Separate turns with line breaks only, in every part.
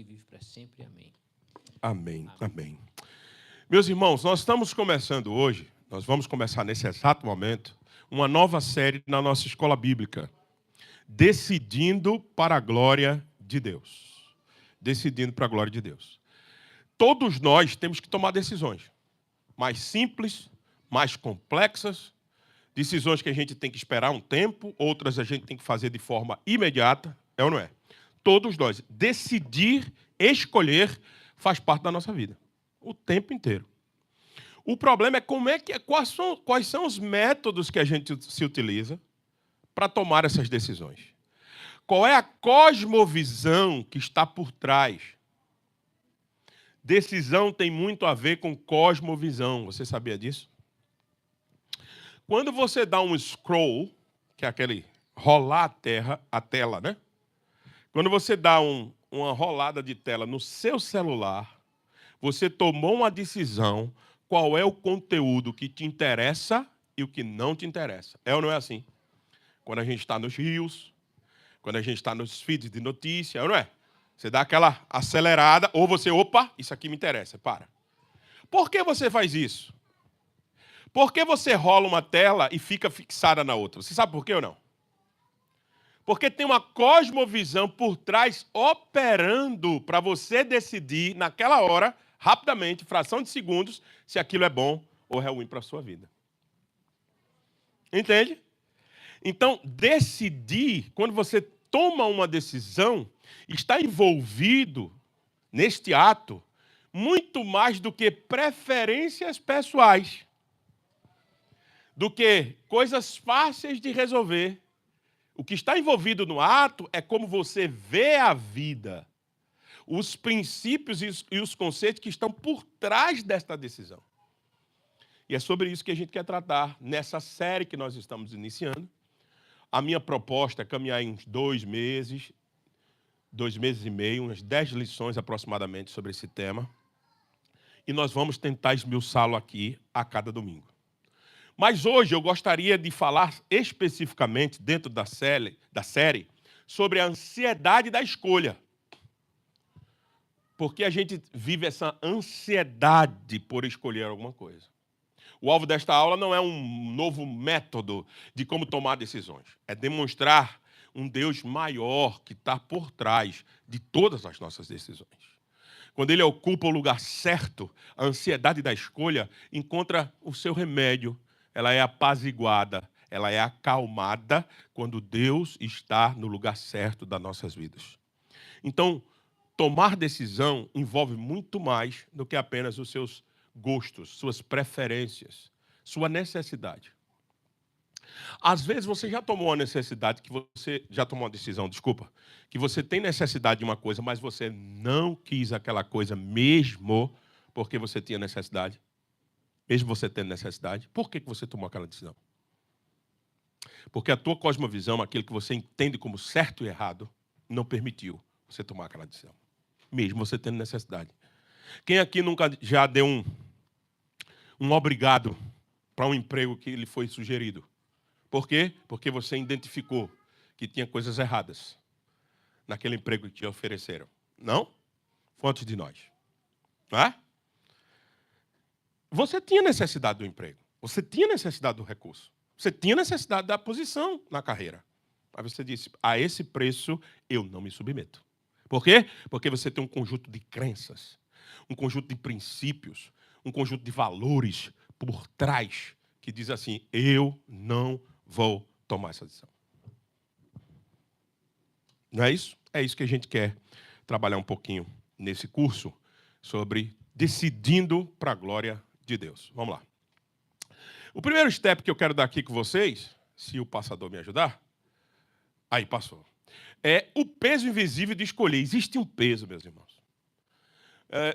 que vive para sempre. Amém.
Amém, amém. Meus irmãos, nós estamos começando hoje, nós vamos começar nesse exato momento, uma nova série na nossa escola bíblica. Decidindo para a glória de Deus. Decidindo para a glória de Deus. Todos nós temos que tomar decisões. Mais simples, mais complexas. Decisões que a gente tem que esperar um tempo, outras a gente tem que fazer de forma imediata. É ou não é? Todos nós. Decidir, escolher, faz parte da nossa vida. O tempo inteiro. O problema é quais são os métodos que a gente se utiliza para tomar essas decisões. Qual é a cosmovisão que está por trás? Decisão tem muito a ver com cosmovisão. Você sabia disso? Quando você dá um scroll, que é aquele rolar a tela, né? Quando você dá uma rolada de tela no seu celular, você tomou uma decisão qual é o conteúdo que te interessa e o que não te interessa. É ou não é assim? Quando a gente está nos rios, quando a gente está nos feeds de notícia, é ou não é? Você dá aquela acelerada, ou você, opa, isso aqui me interessa, para. Por que você faz isso? Por que você rola uma tela e fica fixada na outra? Você sabe por quê ou não? Porque tem uma cosmovisão por trás operando para você decidir naquela hora, rapidamente, fração de segundos, se aquilo é bom ou é ruim para a sua vida. Entende? Então, decidir, quando você toma uma decisão, está envolvido neste ato muito mais do que preferências pessoais, do que coisas fáceis de resolver. O que está envolvido no ato é como você vê a vida, os princípios e os conceitos que estão por trás desta decisão. E é sobre isso que a gente quer tratar nessa série que nós estamos iniciando. A minha proposta é caminhar em uns 2 meses e meio, umas 10 lições aproximadamente sobre esse tema. E nós vamos tentar esmiuçá-lo aqui a cada domingo. Mas hoje eu gostaria de falar especificamente, dentro da série, sobre a ansiedade da escolha. Porque a gente vive essa ansiedade por escolher alguma coisa. O alvo desta aula não é um novo método de como tomar decisões. É demonstrar um Deus maior que está por trás de todas as nossas decisões. Quando ele ocupa o lugar certo, a ansiedade da escolha encontra o seu remédio. Ela é apaziguada, ela é acalmada quando Deus está no lugar certo das nossas vidas. Então, tomar decisão envolve muito mais do que apenas os seus gostos, suas preferências, sua necessidade. Às vezes você já tomou uma decisão, que você tem necessidade de uma coisa, mas você não quis aquela coisa mesmo porque você tinha necessidade. Mesmo você tendo necessidade, por que você tomou aquela decisão? Porque a tua cosmovisão, aquilo que você entende como certo e errado, não permitiu você tomar aquela decisão. Mesmo você tendo necessidade. Quem aqui nunca já deu um obrigado para um emprego que lhe foi sugerido? Por quê? Porque você identificou que tinha coisas erradas naquele emprego que te ofereceram. Não? Quantos de nós? Não é? Você tinha necessidade do emprego. Você tinha necessidade do recurso. Você tinha necessidade da posição na carreira. Mas você disse, a esse preço eu não me submeto. Por quê? Porque você tem um conjunto de crenças, um conjunto de princípios, um conjunto de valores por trás que diz assim, eu não vou tomar essa decisão. Não é isso? É isso que a gente quer trabalhar um pouquinho nesse curso sobre decidindo para a glória de Deus. Vamos lá. O primeiro step que eu quero dar aqui com vocês, se o passador me ajudar, aí passou, é o peso invisível de escolher. Existe um peso, meus irmãos.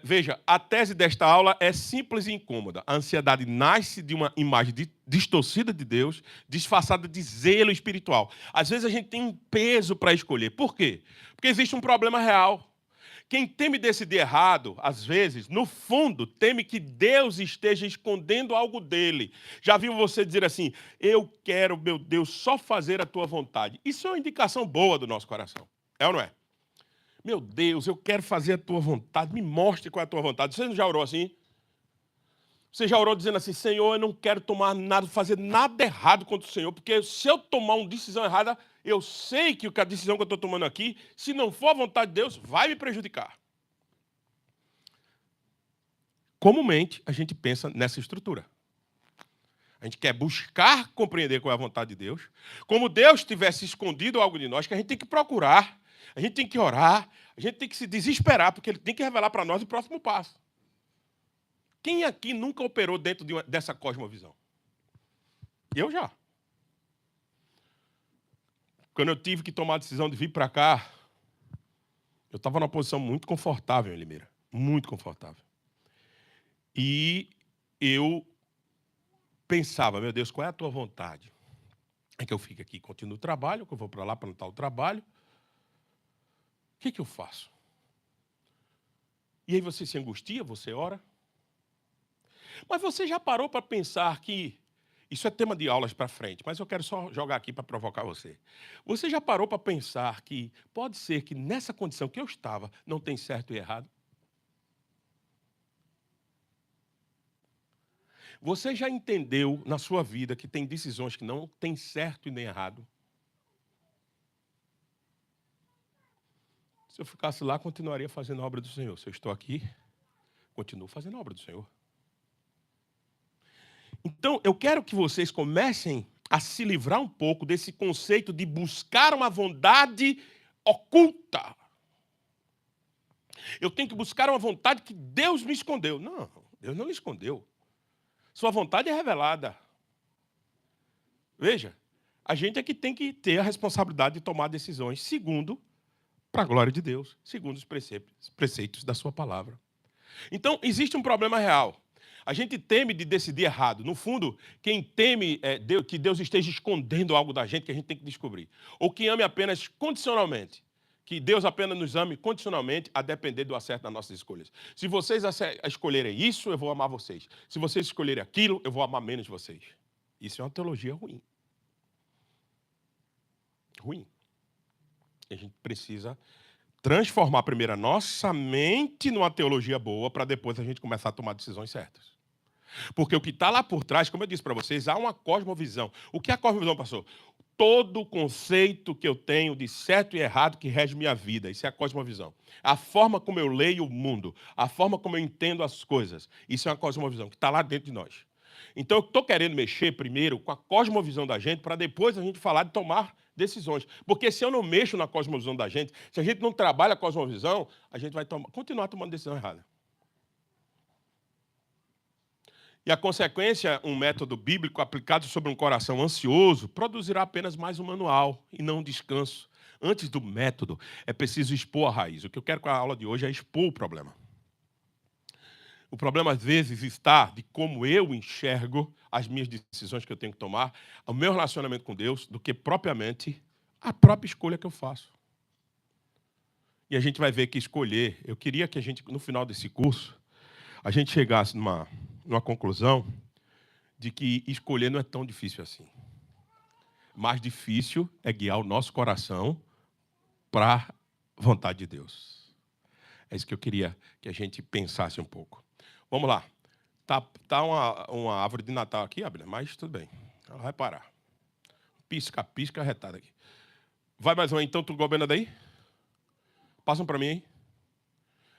Veja, a tese desta aula é simples e incômoda. A ansiedade nasce de uma imagem distorcida de Deus, disfarçada de zelo espiritual. Às vezes a gente tem um peso para escolher. Por quê? Porque existe um problema real. Quem teme decidir errado, às vezes, no fundo, teme que Deus esteja escondendo algo dele. Já viu você dizer assim, eu quero, meu Deus, só fazer a tua vontade. Isso é uma indicação boa do nosso coração. É ou não é? Meu Deus, eu quero fazer a tua vontade, me mostre qual é a tua vontade. Você não já orou assim? Você já orou dizendo assim, Senhor, eu não quero tomar nada, fazer nada errado contra o Senhor, porque se eu tomar uma decisão errada, eu sei que a decisão que eu estou tomando aqui, se não for a vontade de Deus, vai me prejudicar. Comumente, a gente pensa nessa estrutura. A gente quer buscar compreender qual é a vontade de Deus, como Deus tivesse escondido algo de nós, que a gente tem que procurar, a gente tem que orar, a gente tem que se desesperar, porque Ele tem que revelar para nós o próximo passo. Quem aqui nunca operou dentro dessa cosmovisão? Eu já. Quando eu tive que tomar a decisão de vir para cá, eu estava numa posição muito confortável em Limeira. Muito confortável. E eu pensava, meu Deus, qual é a tua vontade? É que eu fique aqui e continuo o trabalho, que eu vou para lá para notar o trabalho. O que eu faço? E aí você se angustia, você ora. Mas você já parou para pensar que... Isso é tema de aulas para frente, mas eu quero só jogar aqui para provocar você. Você já parou para pensar que pode ser que nessa condição que eu estava não tem certo e errado? Você já entendeu na sua vida que tem decisões que não tem certo e nem errado? Se eu ficasse lá, continuaria fazendo a obra do Senhor. Se eu estou aqui, continuo fazendo a obra do Senhor. Então, eu quero que vocês comecem a se livrar um pouco desse conceito de buscar uma vontade oculta. Eu tenho que buscar uma vontade que Deus me escondeu. Não, Deus não me escondeu. Sua vontade é revelada. Veja, a gente é que tem que ter a responsabilidade de tomar decisões segundo, para a glória de Deus, segundo os preceitos da sua palavra. Então, existe um problema real. A gente teme de decidir errado. No fundo, quem teme que Deus esteja escondendo algo da gente que a gente tem que descobrir. Ou quem ame apenas condicionalmente. Que Deus apenas nos ame condicionalmente a depender do acerto das nossas escolhas. Se vocês escolherem isso, eu vou amar vocês. Se vocês escolherem aquilo, eu vou amar menos vocês. Isso é uma teologia ruim. Ruim. A gente precisa transformar primeiro a nossa mente numa teologia boa para depois a gente começar a tomar decisões certas. Porque o que está lá por trás, como eu disse para vocês, há uma cosmovisão. O que é a cosmovisão, pastor? Todo o conceito que eu tenho de certo e errado que rege minha vida. Isso é a cosmovisão. A forma como eu leio o mundo, a forma como eu entendo as coisas. Isso é uma cosmovisão que está lá dentro de nós. Então, eu estou querendo mexer primeiro com a cosmovisão da gente para depois a gente falar de tomar decisões. Porque se eu não mexo na cosmovisão da gente, se a gente não trabalha a cosmovisão, a gente vai continuar tomando decisão errada. E a consequência, um método bíblico aplicado sobre um coração ansioso, produzirá apenas mais um manual e não um descanso. Antes do método, é preciso expor a raiz. O que eu quero com a aula de hoje é expor o problema. O problema, às vezes, está de como eu enxergo as minhas decisões que eu tenho que tomar, o meu relacionamento com Deus, do que propriamente a própria escolha que eu faço. E a gente vai ver que escolher... Eu queria que a gente, no final desse curso, a gente chegasse numa conclusão de que escolher não é tão difícil assim. Mais difícil é guiar o nosso coração para a vontade de Deus. É isso que eu queria que a gente pensasse um pouco. Vamos lá. Tá uma árvore de Natal aqui, Abner, mas tudo bem. Ela vai parar. Pisca, pisca, retada aqui. Vai mais uma, então, tu governa daí? Passa um para mim aí.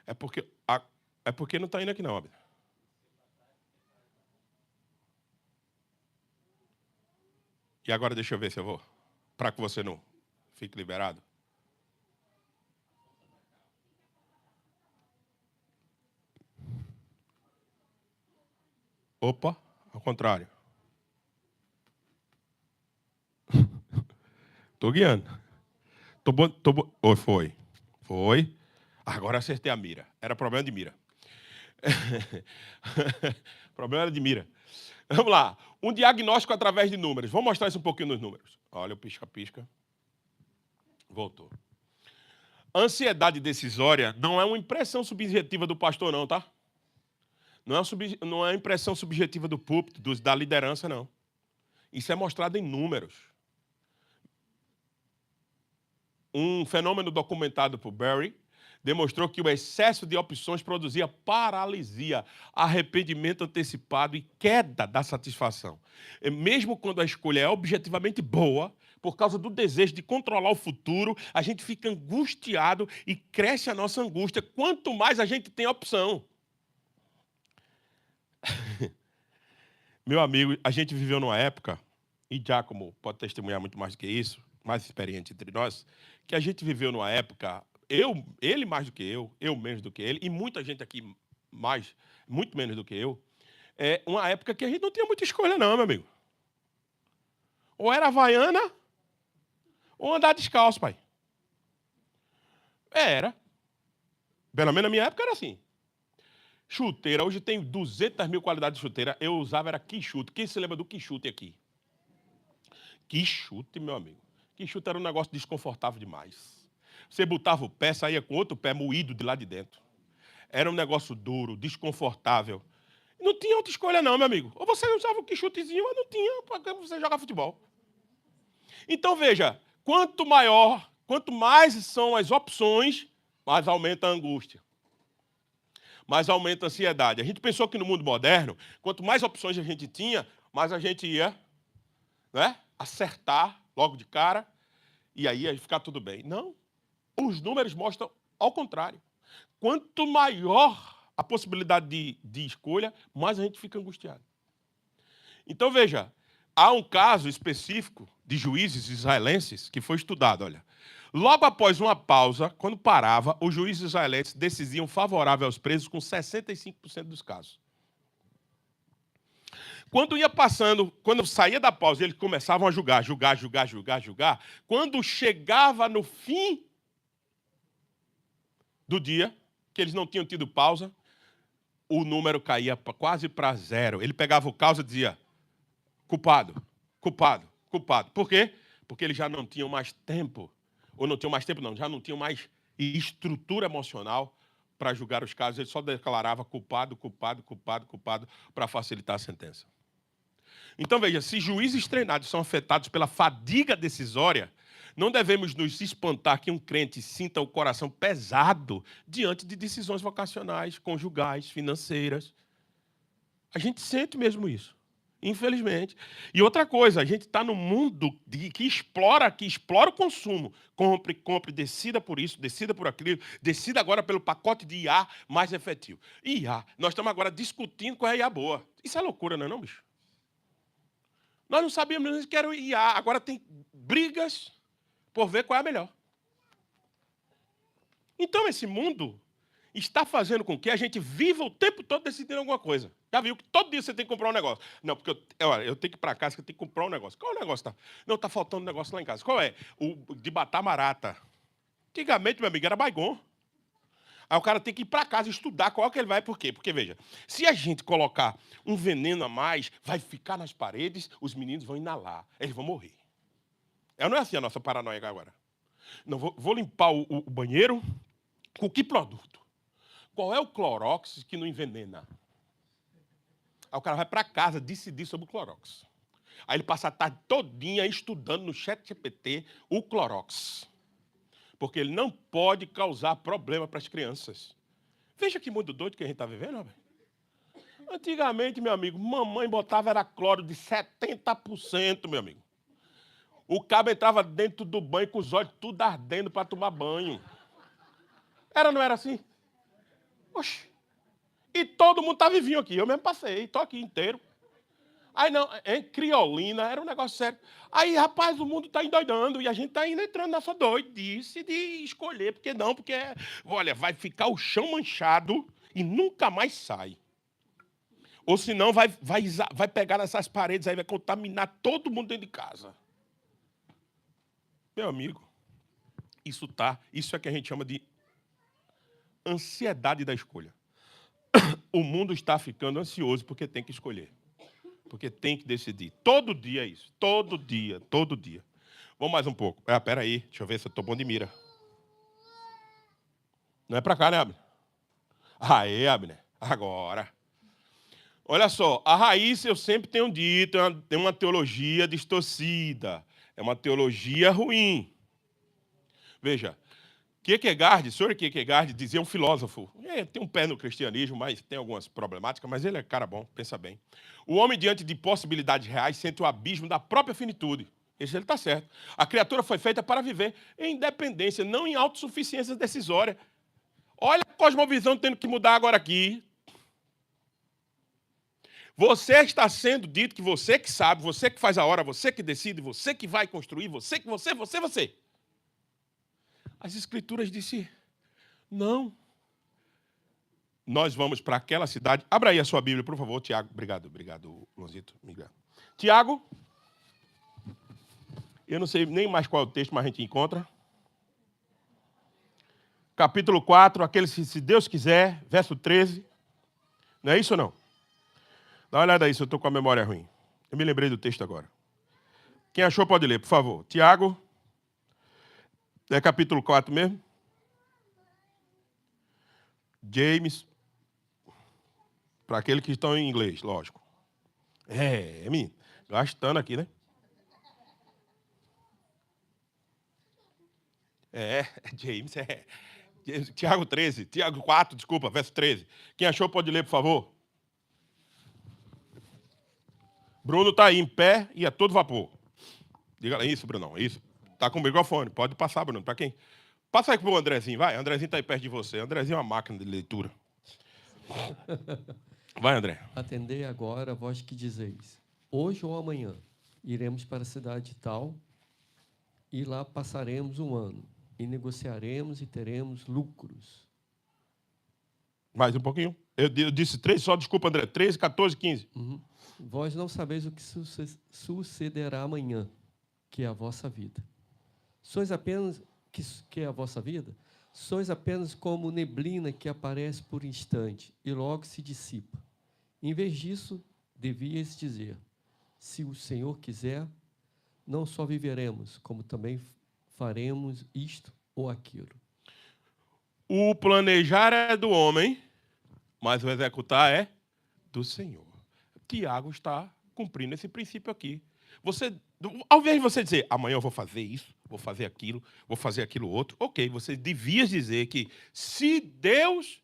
É porque não está indo aqui não, Abner. E agora deixa eu ver se eu vou. Para que você não fique liberado. Opa, ao contrário. Estou guiando. Oi, foi. Foi. Agora acertei a mira. Era problema de mira. Problema era de mira. Vamos lá. Um diagnóstico através de números. Vamos mostrar isso um pouquinho nos números. Olha o pisca-pisca. Voltou. Ansiedade decisória não é uma impressão subjetiva do pastor, não, tá? Não é impressão subjetiva do púlpito, da liderança, não. Isso é mostrado em números. Um fenômeno documentado por Barry demonstrou que o excesso de opções produzia paralisia, arrependimento antecipado e queda da satisfação. E mesmo quando a escolha é objetivamente boa, por causa do desejo de controlar o futuro, a gente fica angustiado e cresce a nossa angústia, quanto mais a gente tem opção. Meu amigo, a gente viveu numa época, e Giacomo pode testemunhar muito mais do que isso, mais experiente entre nós, que a gente viveu numa época, ele mais do que eu menos do que ele, e muita gente aqui mais, muito menos do que eu, uma época que a gente não tinha muita escolha não, meu amigo. Ou era Havaiana, ou andar descalço, pai. Era. Pelo menos na minha época era assim. Chuteira, hoje tem 200 mil qualidades de chuteira, eu usava era quichute. Quem se lembra do quichute aqui? Quichute, meu amigo. Quichute era um negócio desconfortável demais. Você botava o pé, saía com outro pé moído de lá de dentro. Era um negócio duro, desconfortável. Não tinha outra escolha não, meu amigo. Ou você usava o quichutezinho, ou não tinha, para você jogar futebol. Então, veja, quanto mais são as opções, mais aumenta a angústia. Mais aumenta a ansiedade. A gente pensou que no mundo moderno, quanto mais opções a gente tinha, mais a gente ia, né, acertar logo de cara, e aí ia ficar tudo bem. Não. Os números mostram ao contrário. Quanto maior a possibilidade de escolha, mais a gente fica angustiado. Então, veja, há um caso específico de juízes israelenses que foi estudado, olha. Logo após uma pausa, quando parava, os juízes israelenses decidiam favorável aos presos com 65% dos casos. Quando ia passando, quando saía da pausa, eles começavam a julgar. Quando chegava no fim do dia, que eles não tinham tido pausa, o número caía quase para zero. Ele pegava o caso e dizia, culpado. Por quê? Porque eles já não tinham mais tempo. Ou não tinham mais tempo, não. Já não tinham mais estrutura emocional para julgar os casos. Ele só declarava culpado para facilitar a sentença. Então, veja, se juízes treinados são afetados pela fadiga decisória, não devemos nos espantar que um crente sinta o coração pesado diante de decisões vocacionais, conjugais, financeiras. A gente sente mesmo isso, infelizmente. E outra coisa, a gente está num mundo que explora o consumo. Compre, decida por isso, decida por aquilo, decida agora pelo pacote de IA mais efetivo. IA, nós estamos agora discutindo qual é a IA boa. Isso é loucura, não é, bicho? Nós não sabíamos nem que era o IA, agora tem brigas por ver qual é a melhor. Então, esse mundo está fazendo com que a gente viva o tempo todo decidindo alguma coisa. Já viu que todo dia você tem que comprar um negócio. Não, porque eu tenho que ir para casa, que eu tenho que comprar um negócio. Qual é o negócio? Não, está faltando um negócio lá em casa. Qual é? O de batar marata. Antigamente, meu amigo, era Baygon. Aí o cara tem que ir para casa estudar qual é que ele vai. Por quê? Porque, veja, se a gente colocar um veneno a mais, vai ficar nas paredes, os meninos vão inalar. Eles vão morrer. Não é assim a nossa paranoia agora. Não, vou limpar o banheiro com que produto? Qual é o Clorox que não envenena? Aí o cara vai para casa decidir sobre o Clorox. Aí ele passa a tarde todinha estudando no ChatGPT o Clorox. Porque ele não pode causar problema para as crianças. Veja que mundo doido que a gente está vivendo, velho. Antigamente, meu amigo, mamãe botava era cloro de 70%, meu amigo. O cabo entrava dentro do banho com os olhos tudo ardendo para tomar banho. Não era assim? Oxi. E todo mundo tá vivinho aqui. Eu mesmo passei, estou aqui inteiro. Aí não, criolina, era um negócio sério. Aí, rapaz, o mundo está endoidando e a gente está ainda entrando nessa doidice de escolher. Por que não? Porque, olha, vai ficar o chão manchado e nunca mais sai. Ou senão vai pegar nessas paredes aí, vai contaminar todo mundo dentro de casa. Meu amigo, isso é que a gente chama de ansiedade da escolha. O mundo está ficando ansioso porque tem que escolher. Porque tem que decidir. Todo dia é isso. Todo dia. Vamos mais um pouco. Pera aí. Deixa eu ver se eu estou bom de mira. Não é para cá, né, Abner? Aê, Abner. Agora. Olha só. A raiz, eu sempre tenho dito, tem uma teologia distorcida. É uma teologia ruim. Veja. Kierkegaard, Søren Kierkegaard, dizia um filósofo, tem um pé no cristianismo, mas tem algumas problemáticas, mas ele é cara bom, pensa bem. O homem, diante de possibilidades reais, sente o abismo da própria finitude. Esse ele está certo. A criatura foi feita para viver em independência, não em autossuficiência decisória. Olha a cosmovisão tendo que mudar agora aqui. Você está sendo dito que você que sabe, você que faz a hora, você que decide, você que vai construir, você. As escrituras dizem, não. Nós vamos para aquela cidade. Abra aí a sua Bíblia, por favor, Tiago. Obrigado, Lonzito. Tiago. Eu não sei nem mais qual é o texto, mas a gente encontra. Capítulo 4, aquele se Deus quiser, verso 13. Não é isso ou não? Dá uma olhada aí se eu estou com a memória ruim. Eu me lembrei do texto agora. Quem achou pode ler, por favor. Tiago. É capítulo 4 mesmo? James. Para aqueles que estão em inglês, lógico. Menino. Gastando aqui, né? James, Tiago 13. Tiago 4, desculpa, verso 13. Quem achou pode ler, por favor. Bruno está aí em pé e a todo vapor. Diga isso, Brunão, isso. Está com o microfone, pode passar, Bruno. Para quem? Passa aí para o Andrezinho, vai. Andrezinho está aí perto de você. Andrezinho é uma máquina de leitura. Vai, André.
Atendei agora a vós que dizeis, hoje ou amanhã iremos para a cidade tal e lá passaremos um ano e negociaremos e teremos lucros.
Mais um pouquinho. Eu disse 3 só, desculpa, André. 13, 14, 15.
Uhum. Vós não sabeis o que sucederá amanhã, que é a vossa vida. Sois apenas, que é a vossa vida? Sois apenas como neblina que aparece por instante e logo se dissipa. Em vez disso, devias dizer, se o Senhor quiser, não só viveremos, como também faremos isto ou aquilo.
O planejar é do homem, mas o executar é do Senhor. Tiago está cumprindo esse princípio aqui. Ao invés de você dizer, amanhã eu vou fazer isso, vou fazer aquilo outro, ok, você devia dizer que se Deus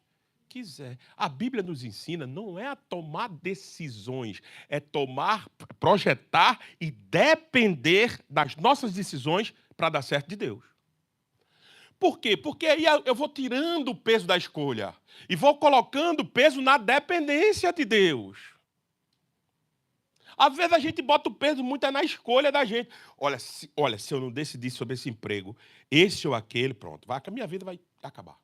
quiser. A Bíblia nos ensina não é a tomar decisões, é projetar e depender das nossas decisões para dar certo de Deus. Por quê? Porque aí eu vou tirando o peso da escolha e vou colocando o peso na dependência de Deus. Às vezes a gente bota o peso muito na escolha da gente. Olha, se eu não decidir sobre esse emprego, esse ou aquele, pronto, a minha vida vai acabar.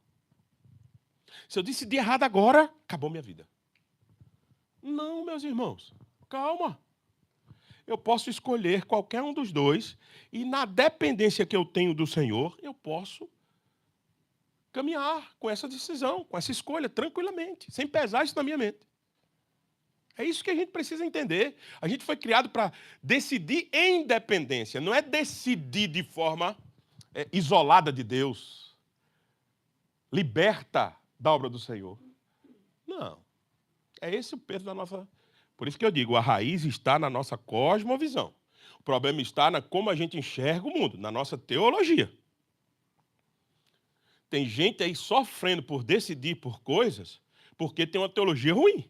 Se eu decidir errado agora, acabou minha vida. Não, meus irmãos, calma. Eu posso escolher qualquer um dos dois e na dependência que eu tenho do Senhor, eu posso caminhar com essa decisão, com essa escolha, tranquilamente, sem pesar isso na minha mente. É isso que a gente precisa entender. A gente foi criado para decidir em dependência, não é decidir de forma isolada de Deus, liberta da obra do Senhor. Não. É esse o peso da nossa... Por isso que eu digo, a raiz está na nossa cosmovisão. O problema está na como a gente enxerga o mundo, na nossa teologia. Tem gente aí sofrendo por decidir por coisas porque tem uma teologia ruim.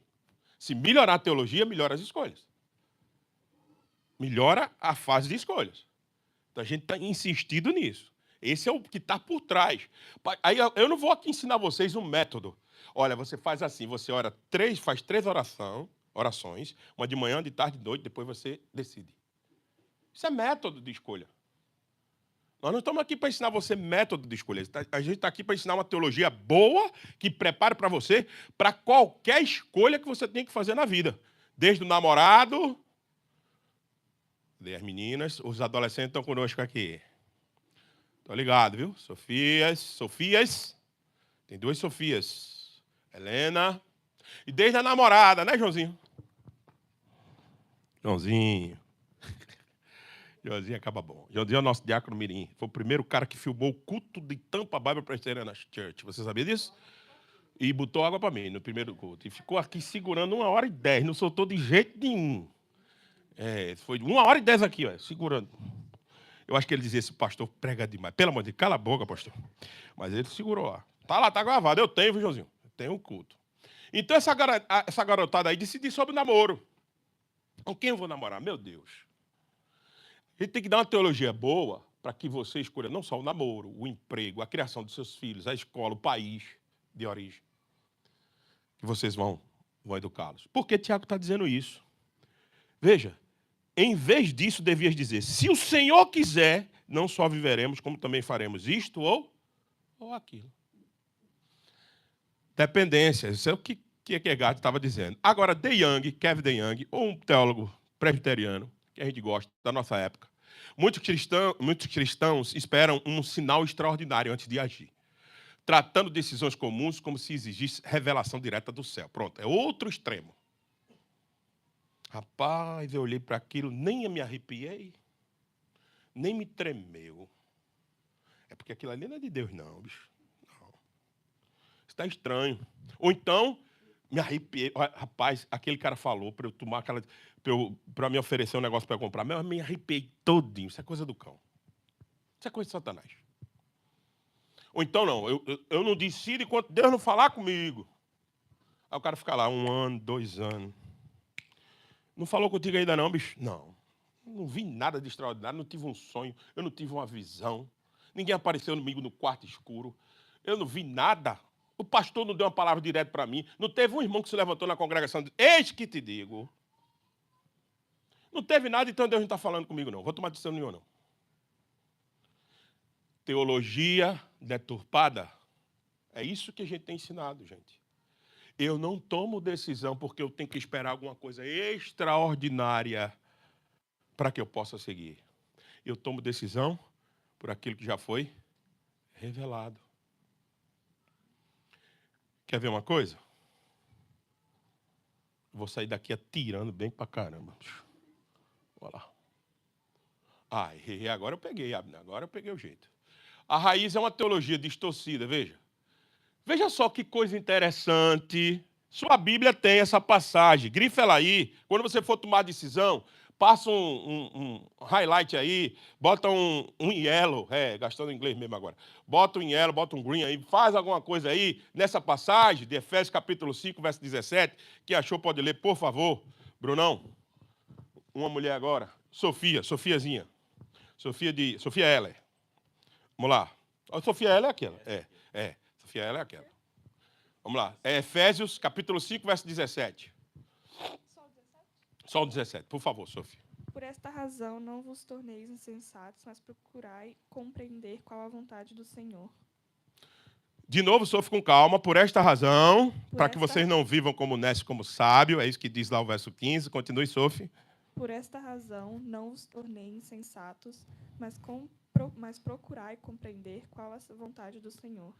Se melhorar a teologia, melhora as escolhas. Melhora a fase de escolhas. Então a gente está insistindo nisso. Esse é o que está por trás. Aí eu não vou aqui ensinar vocês um método. Olha, você faz assim, você faz 3 orações, uma de manhã, de tarde, de noite, depois você decide. Isso é método de escolha. Nós não estamos aqui para ensinar você método de escolha. A gente está aqui para ensinar uma teologia boa que prepare para você para qualquer escolha que você tem que fazer na vida. Desde o namorado, as meninas, os adolescentes estão conosco aqui. Estou ligado, viu? Sofias. Tem 2 Sofias. Helena. E desde a namorada, né, Joãozinho? Joãozinho acaba bom. Joãozinho é o nosso diácono mirim. Foi o primeiro cara que filmou o culto de Tampa Bible Presbyterian Church. Você sabia disso? E botou água para mim no primeiro culto. E ficou aqui segurando 1h10. Não soltou de jeito nenhum. Foi 1h10 aqui, ó, segurando. Eu acho que ele dizia, esse pastor prega demais. Pelo amor de Deus, cala a boca, pastor. Mas ele segurou lá. Tá lá, tá gravado. Eu tenho, viu, Joãozinho? Eu tenho um culto. Então, essa garotada aí decidiu sobre namoro. Com quem eu vou namorar? Meu Deus. A gente tem que dar uma teologia boa para que você escolha não só o namoro, o emprego, a criação dos seus filhos, a escola, o país de origem. Que vocês vão educá-los. Por que Tiago está dizendo isso? Veja, em vez disso, devias dizer, se o Senhor quiser, não só viveremos, como também faremos isto ou aquilo. Dependência, isso é o que Kierkegaard estava dizendo. Agora, Kevin DeYoung, ou um teólogo presbiteriano, que a gente gosta, da nossa época, muitos cristãos esperam um sinal extraordinário antes de agir, tratando decisões comuns como se exigisse revelação direta do céu. Pronto, é outro extremo. Rapaz, eu olhei para aquilo, nem me arrepiei, nem me tremeu. É porque aquilo ali não é de Deus, não, bicho. Não. Está estranho. Ou então, me arrepiei. Rapaz, aquele cara falou para eu tomar aquela. Para me oferecer um negócio para eu comprar. Mas eu me arrepiei todinho. Isso é coisa do cão. Isso é coisa de Satanás. Ou então, não, eu não decido enquanto Deus não falar comigo. Aí o cara fica lá 1 ano, 2 anos. Não falou contigo ainda não, bicho? Não. Não vi nada de extraordinário, não tive um sonho, eu não tive uma visão. Ninguém apareceu comigo no quarto escuro. Eu não vi nada. O pastor não deu uma palavra direta para mim. Não teve um irmão que se levantou na congregação e disse, eis que te digo. Não teve nada, então Deus não está falando comigo, não. Vou tomar decisão nenhuma, não. Teologia deturpada. É isso que a gente tem ensinado, gente. Eu não tomo decisão porque eu tenho que esperar alguma coisa extraordinária para que eu possa seguir. Eu tomo decisão por aquilo que já foi revelado. Quer ver uma coisa? Vou sair daqui atirando bem pra caramba. Olha lá. Agora eu peguei, Abner. Agora eu peguei o jeito. A raiz é uma teologia distorcida, veja. Veja só que coisa interessante. Sua Bíblia tem essa passagem. Grifa ela aí. Quando você for tomar decisão, passa um highlight aí, bota um yellow, gastando inglês mesmo agora. Bota um yellow, bota um green aí, faz alguma coisa aí nessa passagem de Efésios capítulo 5, verso 17. Quem achou pode ler, por favor. Brunão, uma mulher agora. Sofiazinha. Sofia Heller. Vamos lá. A Sofia Heller é aquela. Sofia Heller é aquela. Vamos lá. É Efésios capítulo 5, verso 17. Só o 17, por favor, Sofia.
Por esta razão, não vos torneis insensatos, mas procurai compreender qual a vontade do Senhor.
De novo, Sofia, com calma. Por esta razão, para que vocês não vivam como nece, como sábio, é isso que diz lá o verso 15. Continue, Sofia.
Por esta razão, não vos tornei insensatos, mas procurai compreender qual a vontade do Senhor.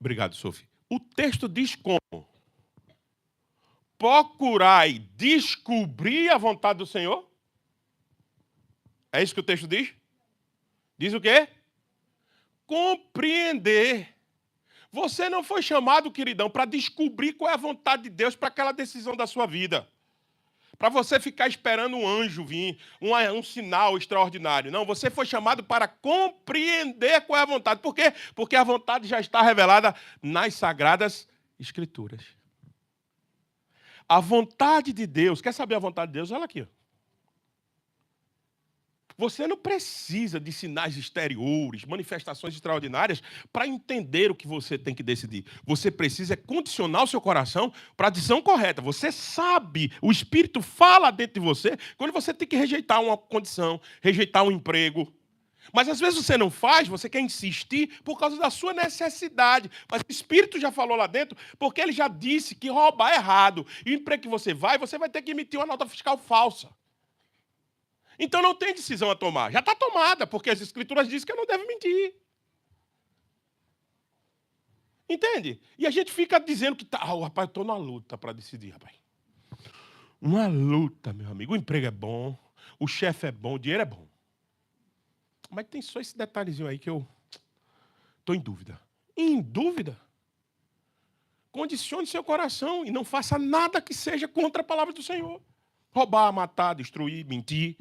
Obrigado, Sofia. O texto diz como? Procurai descobrir a vontade do Senhor? É isso que o texto diz? Diz o quê? Compreender. Você não foi chamado, queridão, para descobrir qual é a vontade de Deus para aquela decisão da sua vida. Para você ficar esperando um anjo vir, um sinal extraordinário. Não, você foi chamado para compreender qual é a vontade. Por quê? Porque a vontade já está revelada nas Sagradas Escrituras. A vontade de Deus, quer saber a vontade de Deus? Olha aqui. Você não precisa de sinais exteriores, manifestações extraordinárias para entender o que você tem que decidir. Você precisa condicionar o seu coração para a decisão correta. Você sabe, o Espírito fala dentro de você quando você tem que rejeitar uma condição, rejeitar um emprego. Mas às vezes você não faz, você quer insistir por causa da sua necessidade. Mas o Espírito já falou lá dentro, porque ele já disse que roubar é errado. E o emprego que você vai ter que emitir uma nota fiscal falsa. Então não tem decisão a tomar. Já está tomada, porque as Escrituras dizem que eu não devo mentir. Entende? E a gente fica dizendo que rapaz, eu estou na luta para decidir, rapaz. Uma luta, meu amigo. O emprego é bom, o chefe é bom, o dinheiro é bom. Mas tem só esse detalhezinho aí que eu estou em dúvida. Em dúvida? Condicione seu coração e não faça nada que seja contra a palavra do Senhor. Roubar, matar, destruir, mentir.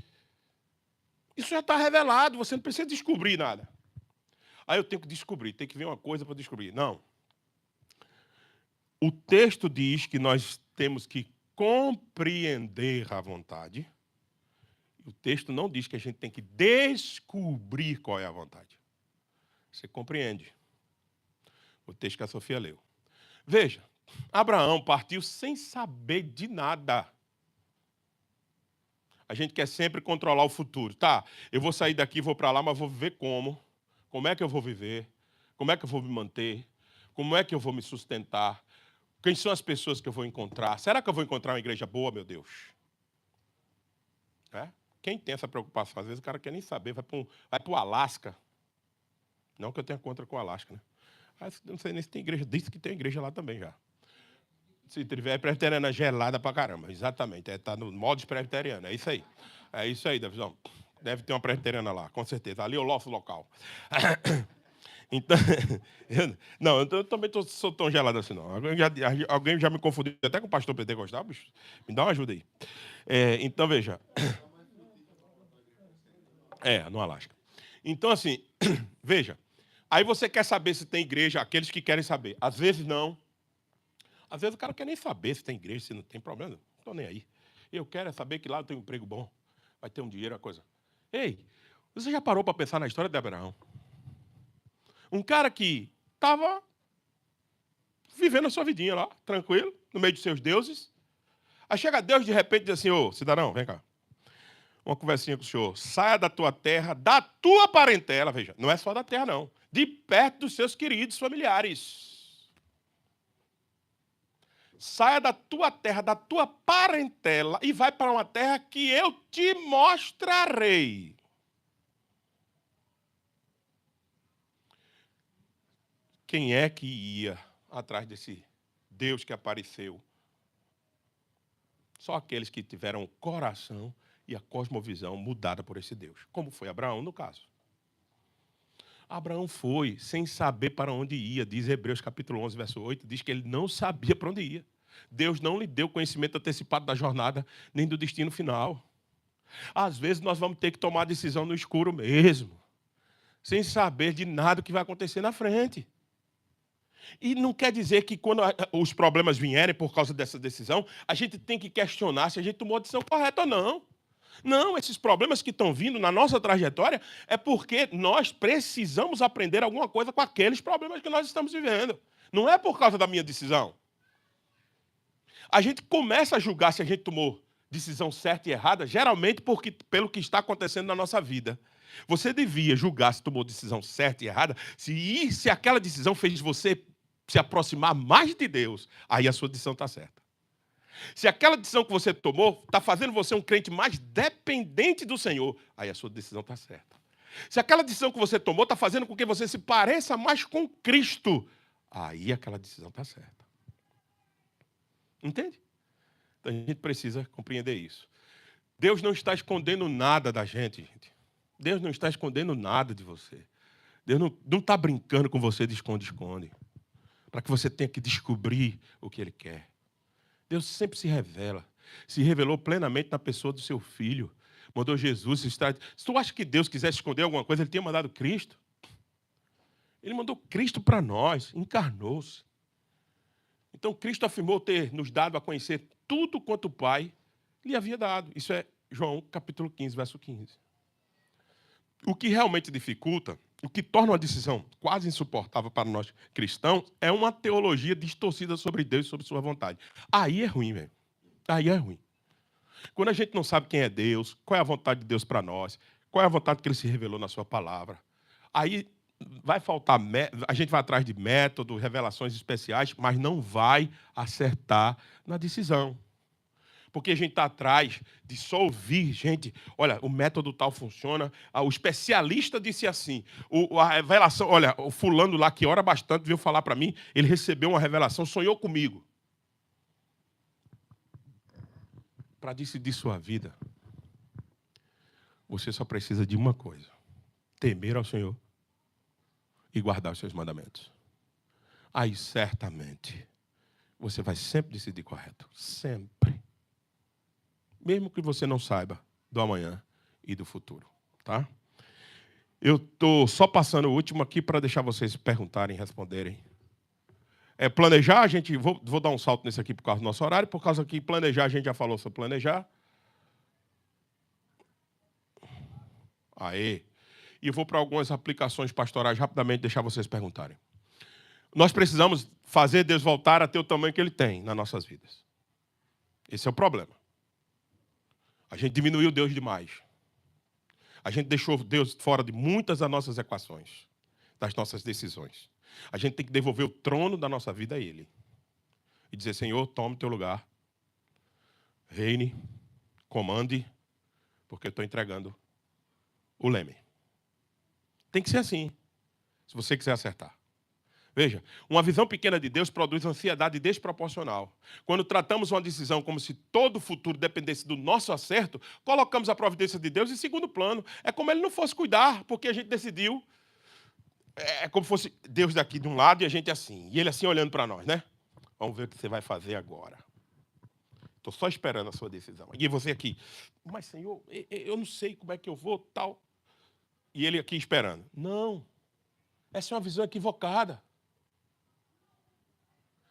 Isso já está revelado, você não precisa descobrir nada. Aí eu tenho que descobrir, tem que ver uma coisa para descobrir. Não. O texto diz que nós temos que compreender a vontade. O texto não diz que a gente tem que descobrir qual é a vontade. Você compreende. O texto que a Sofia leu. Veja, Abraão partiu sem saber de nada. A gente quer sempre controlar o futuro. Tá, eu vou sair daqui, vou para lá, mas vou viver como? Como é que eu vou viver? Como é que eu vou me manter? Como é que eu vou me sustentar? Quem são as pessoas que eu vou encontrar? Será que eu vou encontrar uma igreja boa, meu Deus? É? Quem tem essa preocupação? Às vezes o cara quer nem saber, vai para o Alasca. Não que eu tenha contra com o Alasca, né? Mas não sei nem se tem igreja, disse que tem igreja lá também já. Se tiver presbiteriana gelada pra caramba, exatamente. Está no modo presbiteriano, é isso aí. É isso aí, Davizão. Deve ter uma presbiteriana lá, com certeza. Ali é o nosso local. Então, eu também sou tão gelado assim, não. Alguém já me confundiu até com o pastor pentecostal, bicho? Me dá uma ajuda aí. Então, veja. No Alasca. Então, assim, veja. Aí você quer saber se tem igreja, aqueles que querem saber. Às vezes não. Às vezes o cara não quer nem saber se tem igreja, se não tem problema. Não estou nem aí. Eu quero é saber que lá eu tenho um emprego bom. Vai ter um dinheiro, uma coisa. Ei, você já parou para pensar na história de Abraão? Um cara que estava vivendo a sua vidinha lá, tranquilo, no meio de seus deuses. Aí chega Deus de repente e diz assim, ô, cidadão, vem cá. Uma conversinha com o senhor. Saia da tua terra, da tua parentela, veja, não é só da terra, não. De perto dos seus queridos familiares. Saia da tua terra, da tua parentela e vai para uma terra que eu te mostrarei. Quem é que ia atrás desse Deus que apareceu? Só aqueles que tiveram o coração e a cosmovisão mudada por esse Deus. Como foi Abraão, no caso. Abraão foi sem saber para onde ia. Diz Hebreus capítulo 11, verso 8, diz que ele não sabia para onde ia. Deus não lhe deu conhecimento antecipado da jornada, nem do destino final. Às vezes nós vamos ter que tomar decisão no escuro mesmo, sem saber de nada que vai acontecer na frente. E não quer dizer que quando os problemas vierem por causa dessa decisão, a gente tem que questionar se a gente tomou a decisão correta ou não. Não, esses problemas que estão vindo na nossa trajetória é porque nós precisamos aprender alguma coisa com aqueles problemas que nós estamos vivendo. Não é por causa da minha decisão. A gente começa a julgar se a gente tomou decisão certa e errada, geralmente pelo que está acontecendo na nossa vida. Você devia julgar se tomou decisão certa e errada, se aquela decisão fez você se aproximar mais de Deus, aí a sua decisão está certa. Se aquela decisão que você tomou está fazendo você um crente mais dependente do Senhor, aí a sua decisão está certa. Se aquela decisão que você tomou está fazendo com que você se pareça mais com Cristo, aí aquela decisão está certa. Entende? Então a gente precisa compreender isso. Deus não está escondendo nada da gente, gente. Deus não está escondendo nada de você. Deus não está brincando com você de esconde-esconde. Para que você tenha que descobrir o que Ele quer. Deus sempre se revela. Se revelou plenamente na pessoa do seu Filho. Mandou Jesus. Se tu acha que Deus quisesse esconder alguma coisa, Ele tinha mandado Cristo. Ele mandou Cristo para nós, encarnou-se. Então, Cristo afirmou ter nos dado a conhecer tudo quanto o Pai lhe havia dado. Isso é João capítulo 15, verso 15. O que realmente dificulta, o que torna uma decisão quase insuportável para nós cristãos, é uma teologia distorcida sobre Deus e sobre sua vontade. Aí é ruim, velho. Aí é ruim. Quando a gente não sabe quem é Deus, qual é a vontade de Deus para nós, qual é a vontade que Ele se revelou na sua palavra, aí vai faltar, a gente vai atrás de métodos, revelações especiais, mas não vai acertar na decisão. Porque a gente está atrás de só ouvir, gente, olha, o método tal funciona, o especialista disse assim, a revelação, olha, o fulano lá que ora bastante veio falar para mim, ele recebeu uma revelação, sonhou comigo. Para decidir sua vida, você só precisa de uma coisa, temer ao Senhor e guardar os seus mandamentos. Aí, certamente, você vai sempre decidir correto. Sempre. Mesmo que você não saiba do amanhã e do futuro. Tá? Eu estou só passando o último aqui para deixar vocês perguntarem, responderem. Planejar, vou dar um salto nesse aqui por causa do nosso horário, por causa que planejar, a gente já falou sobre planejar. Aê. E eu vou para algumas aplicações pastorais rapidamente, deixar vocês perguntarem. Nós precisamos fazer Deus voltar a ter o tamanho que Ele tem nas nossas vidas. Esse é o problema. A gente diminuiu Deus demais. A gente deixou Deus fora de muitas das nossas equações, das nossas decisões. A gente tem que devolver o trono da nossa vida a Ele. E dizer, Senhor, tome o teu lugar. Reine, comande, porque eu estou entregando o leme. Tem que ser assim, se você quiser acertar. Veja, uma visão pequena de Deus produz ansiedade desproporcional. Quando tratamos uma decisão como se todo o futuro dependesse do nosso acerto, colocamos a providência de Deus em segundo plano. É como Ele não fosse cuidar, porque a gente decidiu. É como se fosse Deus daqui de um lado e a gente assim. E Ele assim olhando para nós, né? Vamos ver o que você vai fazer agora. Estou só esperando a sua decisão. E você aqui, mas Senhor, eu não sei como é que eu vou, tal. E Ele aqui esperando. Não, essa é uma visão equivocada.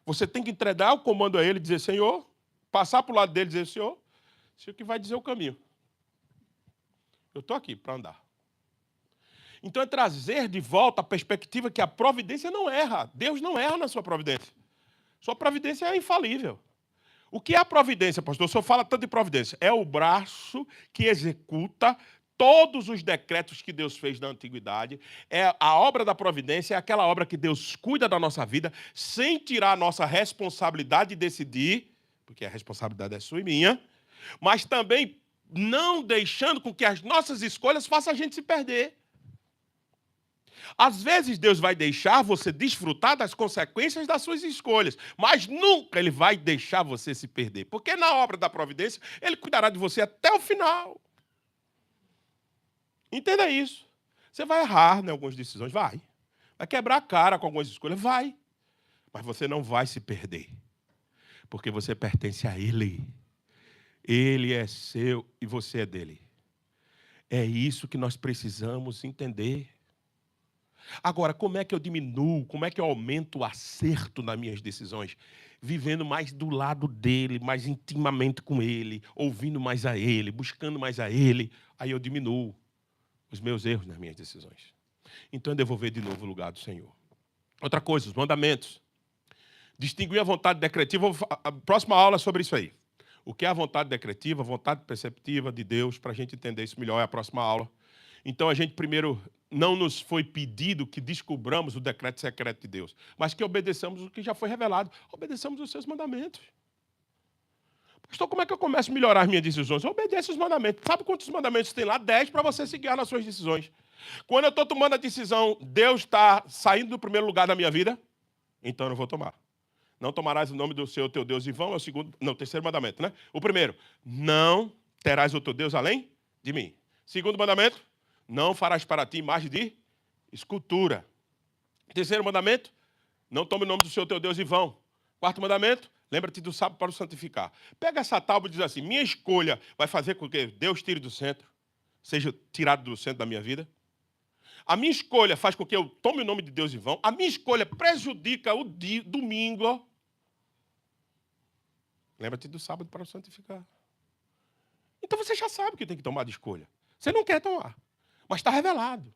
Você tem que entregar o comando a Ele e dizer, Senhor, passar para o lado dele e dizer, Senhor que vai dizer o caminho. Eu estou aqui para andar. Então é trazer de volta a perspectiva que a providência não erra. Deus não erra na sua providência. Sua providência é infalível. O que é a providência, pastor? O senhor fala tanto de providência. É o braço que executa todos os decretos que Deus fez na antiguidade. A obra da providência é aquela obra que Deus cuida da nossa vida sem tirar a nossa responsabilidade de decidir, porque a responsabilidade é sua e minha, mas também não deixando com que as nossas escolhas façam a gente se perder. Às vezes Deus vai deixar você desfrutar das consequências das suas escolhas, mas nunca Ele vai deixar você se perder, porque na obra da providência Ele cuidará de você até o final. Entenda isso. Você vai errar em algumas decisões, vai. Vai quebrar a cara com algumas escolhas, vai. Mas você não vai se perder, porque você pertence a Ele. Ele é seu e você é dele. É isso que nós precisamos entender. Agora, como é que eu diminuo, como é que eu aumento o acerto nas minhas decisões? Vivendo mais do lado dele, mais intimamente com ele, ouvindo mais a ele, buscando mais a ele. Aí eu diminuo os meus erros nas minhas decisões. Então, é devolver de novo o lugar do Senhor. Outra coisa, os mandamentos. Distinguir a vontade decretiva. A próxima aula é sobre isso aí. O que é a vontade decretiva, a vontade perceptiva de Deus, para a gente entender isso melhor, é a próxima aula. Então, a gente primeiro, não nos foi pedido que descobramos o decreto secreto de Deus, mas que obedeçamos o que já foi revelado. Obedeçamos os seus mandamentos. Pastor, como é que eu começo a melhorar as minhas decisões? Eu obedeço os mandamentos. Sabe quantos mandamentos tem lá? 10 para você se guiar nas suas decisões. Quando eu estou tomando a decisão, Deus está saindo do primeiro lugar da minha vida, então eu não vou tomar. Não tomarás o nome do Senhor teu Deus em vão, é o segundo, não, o terceiro mandamento, né? O primeiro, não terás outro Deus além de mim. Segundo mandamento, não farás para ti imagem de escultura. Terceiro mandamento, não tome o nome do Senhor teu Deus em vão. Quarto mandamento, lembra-te do sábado para o santificar. Pega essa tábua e diz assim, minha escolha vai fazer com que Deus tire do centro, seja tirado do centro da minha vida. A minha escolha faz com que eu tome o nome de Deus em vão. A minha escolha prejudica o domingo. Lembra-te do sábado para o santificar. Então você já sabe que tem que tomar de escolha. Você não quer tomar, mas está revelado.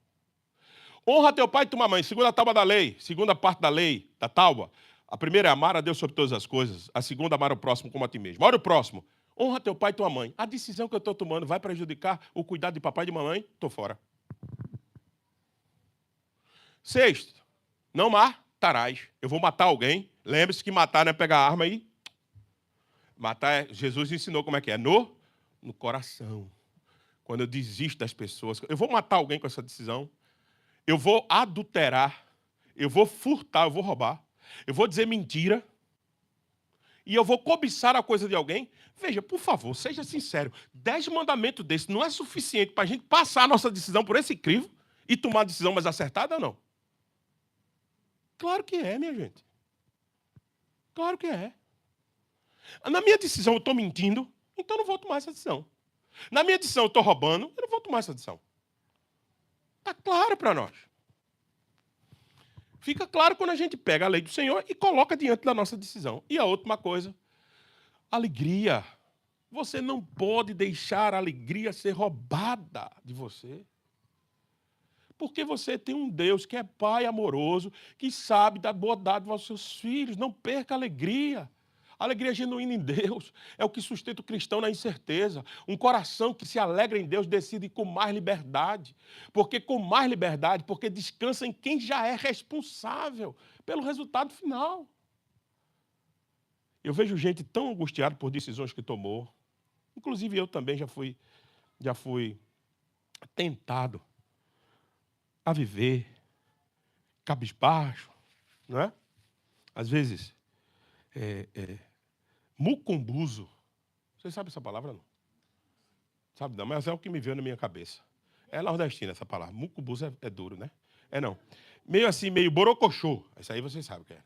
Honra teu pai e tua mãe. Segunda tábua da lei, segunda parte da lei, da tábua. A primeira é amar a Deus sobre todas as coisas. A segunda, amar o próximo como a ti mesmo. Olha o próximo. Honra teu pai e tua mãe. A decisão que eu estou tomando vai prejudicar o cuidado de papai e de mamãe? Estou fora. Sexto, não matarás. Eu vou matar alguém. Lembre-se que matar não é pegar a arma e... Matar, Jesus ensinou como é que é. No coração. Quando eu desisto das pessoas. Eu vou matar alguém com essa decisão. Eu vou adulterar. Eu vou furtar, eu vou roubar. Eu vou dizer mentira. E eu vou cobiçar a coisa de alguém. Veja, por favor, seja sincero. 10 mandamentos desses não é suficiente para a gente passar a nossa decisão por esse crivo e tomar a decisão mais acertada ou não? Claro que é, minha gente. Claro que é. Na minha decisão eu estou mentindo, então eu não vou tomar essa decisão. Na minha decisão eu estou roubando, eu não vou tomar essa decisão. Está claro para nós. Fica claro quando a gente pega a lei do Senhor e coloca diante da nossa decisão. E a última coisa, alegria. Você não pode deixar a alegria ser roubada de você. Porque você tem um Deus que é Pai amoroso, que sabe dar boa dádiva aos seus filhos. Não perca a alegria. A alegria genuína em Deus é o que sustenta o cristão na incerteza. Um coração que se alegra em Deus decide com mais liberdade. Porque com mais liberdade, porque descansa em quem já é responsável pelo resultado final. Eu vejo gente tão angustiada por decisões que tomou. Inclusive eu também já fui tentado a viver cabisbaixo, não é? Às vezes, mucumbuso. Vocês sabem essa palavra, não? Sabe não, mas é o que me veio na minha cabeça. É nordestina essa palavra. Mucumbuso é duro, né? É não. Meio assim, meio borocochô. Essa aí vocês sabem o que é.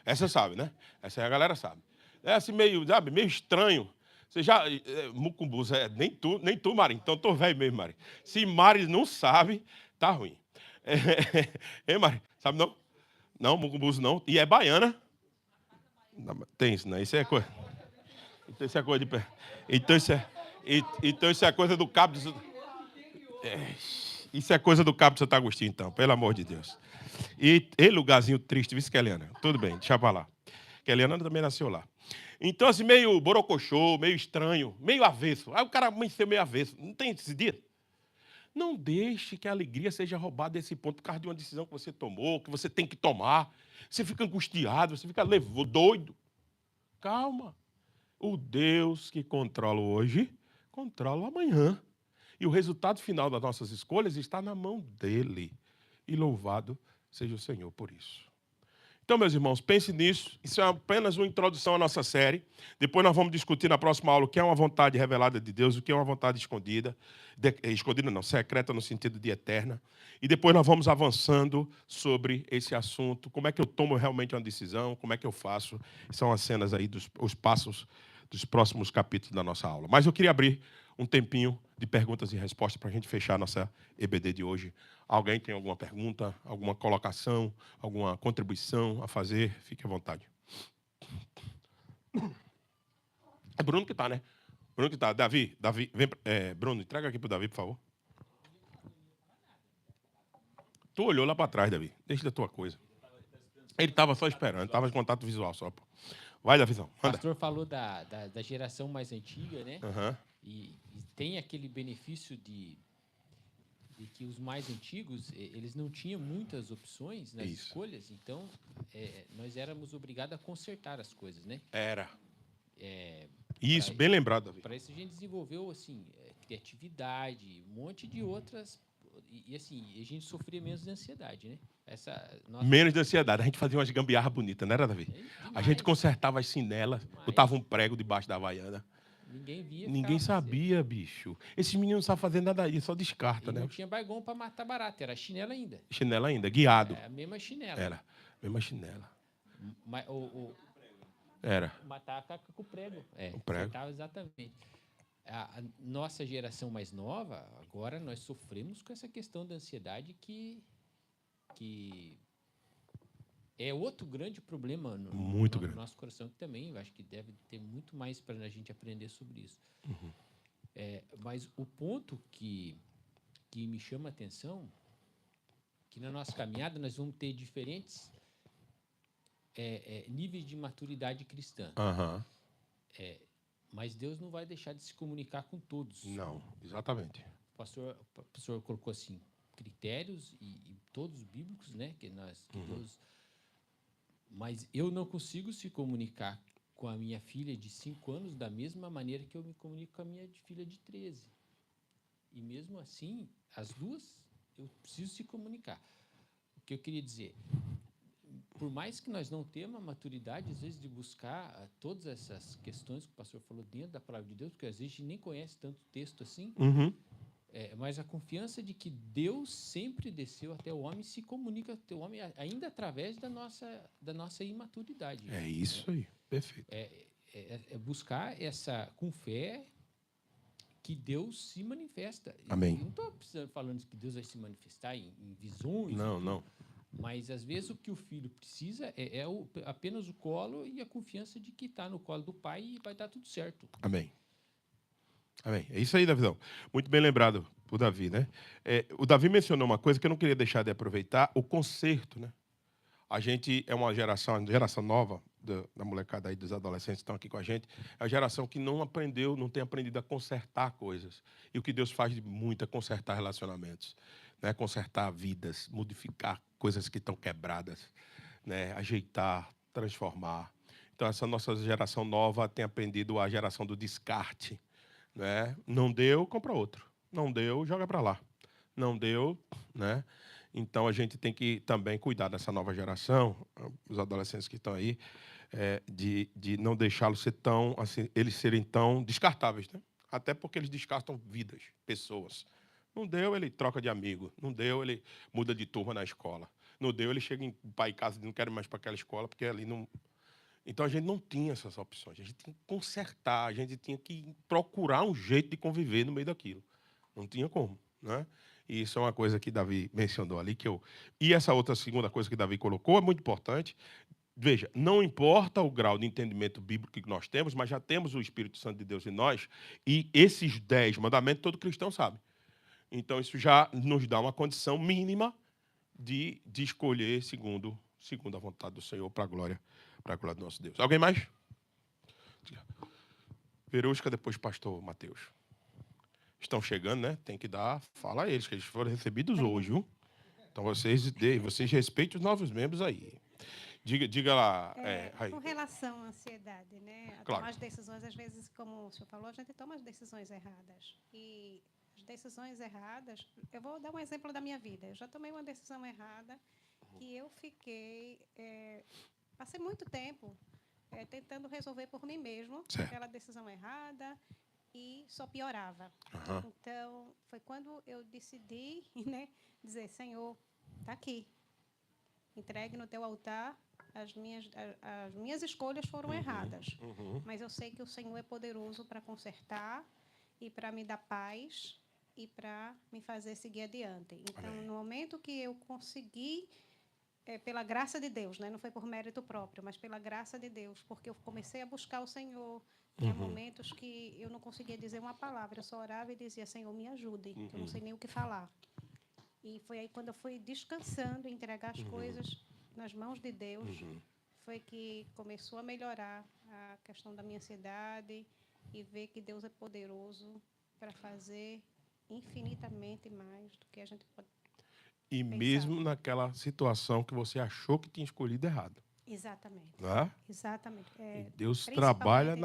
Essa sabe, né? Essa aí a galera sabe. É assim meio, sabe, meio estranho. Você já... mucumbuso, nem tu, Mari. Então eu tô velho mesmo, Mari. Se Mari não sabe, tá ruim. Hein, Mari? Sabe não? Não, mucumbuso não. E é baiana. Não, tem isso, não. Isso é coisa... Então isso é coisa de... Então isso é coisa do cabo... Isso é coisa do cabo de Santo Agostinho, então. Pelo amor de Deus. E lugarzinho triste, viu, Keliana? Tudo bem, deixa pra lá. Keliana também nasceu lá. Então, assim, meio borocochô, meio estranho, meio avesso. Aí o cara amanheceu meio avesso. Não tem esse dia? Não deixe que a alegria seja roubada desse ponto por causa de uma decisão que você tomou, que você tem que tomar. Você fica angustiado, você fica doido. Calma. O Deus que controla hoje, controla o amanhã. E o resultado final das nossas escolhas está na mão dele. E louvado seja o Senhor por isso. Então, meus irmãos, pense nisso. Isso é apenas uma introdução à nossa série. Depois nós vamos discutir na próxima aula o que é uma vontade revelada de Deus, o que é uma vontade escondida. Escondida não, secreta no sentido de eterna. E depois nós vamos avançando sobre esse assunto. Como é que eu tomo realmente uma decisão? Como é que eu faço? São as cenas aí, os passos dos próximos capítulos da nossa aula. Mas eu queria abrir um tempinho de perguntas e respostas para a gente fechar a nossa EBD de hoje. Alguém tem alguma pergunta, alguma colocação, alguma contribuição a fazer? Fique à vontade. É Bruno que está, né? Bruno que está. Davi, vem, Bruno, entrega aqui para o Davi, por favor. Tu olhou lá para trás, Davi. Deixa da tua coisa. Ele estava só esperando, estava de contato visual só. Pô. Vai, Davizão,
manda. O pastor falou da geração mais antiga, né?
Uhum.
E tem aquele benefício de que os mais antigos, eles não tinham muitas opções nas escolhas, então nós éramos obrigados a consertar as coisas, né?
Era. Isso, bem lembrado, Davi.
Para isso a gente desenvolveu, assim, criatividade, um monte de outras... E assim, a gente sofria menos de ansiedade, né?
Menos de ansiedade. A gente fazia umas gambiarras bonitas, não era, Davi? A gente consertava as chinelas, botava um prego debaixo da havaiana.
Ninguém via.
Ninguém sabia, bicho. Esses meninos não sabem fazer nada aí, só descarta, né?
Não tinha baigão para matar barata, era chinela ainda.
Chinela ainda, guiado.
É a mesma chinela.
Era, mesma chinela.
Mas,
era.
Matar a caca com o prego.
O prego.
Exatamente. A nossa geração mais nova, agora nós sofremos com essa questão da ansiedade que é outro grande problema no nosso coração, que também eu acho que deve ter muito mais para a gente aprender sobre isso.
Uhum.
Mas o ponto que me chama a atenção que na nossa caminhada nós vamos ter diferentes níveis de maturidade cristã.
Uhum.
Mas Deus não vai deixar de se comunicar com todos.
Não, exatamente.
O pastor colocou assim, critérios e todos bíblicos, né? Que Deus... Mas eu não consigo se comunicar com a minha filha de 5 anos da mesma maneira que eu me comunico com a minha filha de 13. E mesmo assim, as duas, eu preciso se comunicar. O que eu queria dizer... Por mais que nós não tenhamos a maturidade, às vezes, de buscar todas essas questões que o pastor falou dentro da palavra de Deus, porque às vezes a gente nem conhece tanto texto assim, mas a confiança de que Deus sempre desceu até o homem e se comunica até o homem ainda através da nossa imaturidade.
É isso aí, perfeito.
Buscar essa, com fé, que Deus se manifesta.
Amém.
Eu não estou falando que Deus vai se manifestar em visões.
Não, não.
Mas, às vezes, o que o filho precisa é apenas o colo e a confiança de que está no colo do pai e vai dar tudo certo.
Amém. Amém. É isso aí, Davidão. Muito bem lembrado por Davi, né? O Davi mencionou uma coisa que eu não queria deixar de aproveitar, o conserto, né? A gente é uma geração nova da molecada aí, dos adolescentes que estão aqui com a gente, é a geração que não tem aprendido a consertar coisas. E o que Deus faz de muito é consertar relacionamentos, né? Consertar vidas, modificar coisas que estão quebradas, né? Ajeitar, transformar. Então, essa nossa geração nova tem aprendido a geração do descarte, né? Não deu, compra outro. Não deu, joga para lá. Não deu, né? Então, a gente tem que também cuidar dessa nova geração, os adolescentes que estão aí, de não deixá-los ser tão, assim, eles serem tão descartáveis, né? Até porque eles descartam vidas, pessoas. Não deu, ele troca de amigo. Não deu, ele muda de turma na escola. Não deu, ele chega em pai e casa e não quer mais para aquela escola, porque ali não... Então, a gente não tinha essas opções. A gente tinha que consertar, a gente tinha que procurar um jeito de conviver no meio daquilo. Não tinha como, né? E isso é uma coisa que Davi mencionou ali. E essa outra segunda coisa que Davi colocou é muito importante. Veja, não importa o grau de entendimento bíblico que nós temos, mas já temos o Espírito Santo de Deus em nós, e esses 10 mandamentos todo cristão sabe. Então, isso já nos dá uma condição mínima de escolher segundo a vontade do Senhor, para a glória do nosso Deus. Alguém mais? Verusca, depois pastor Mateus. Estão chegando, né? Tem que dar, fala a eles, que eles foram recebidos hoje, viu? Então, vocês respeitem os novos membros aí. Diga lá.
Com relação à ansiedade, né? A
Claro.
tomar as decisões, às vezes, como o senhor falou, a gente toma as decisões erradas. E as decisões erradas... Eu vou dar um exemplo da minha vida. Eu já tomei uma decisão errada que eu fiquei... passei muito tempo tentando resolver por mim mesmo aquela decisão errada e só piorava.
Uhum.
Então, foi quando eu decidi, né, dizer, Senhor, está aqui. Entregue no teu altar. As minhas escolhas foram erradas, mas eu sei que o Senhor é poderoso para consertar e para me dar paz e para me fazer seguir adiante. Então, no momento que eu consegui, pela graça de Deus, né? Não foi por mérito próprio, mas pela graça de Deus, porque eu comecei a buscar o Senhor. Tinha momentos que eu não conseguia dizer uma palavra, eu só orava e dizia, Senhor, me ajude, que eu não sei nem o que falar. E foi aí quando eu fui descansando, entregar as coisas nas mãos de Deus, foi que começou a melhorar a questão da minha ansiedade e ver que Deus é poderoso para fazer infinitamente mais do que a gente pode
E
pensar.
mesmo naquela situação que você achou que tinha escolhido errado.
Exatamente.
Né?
Exatamente.
E Deus trabalha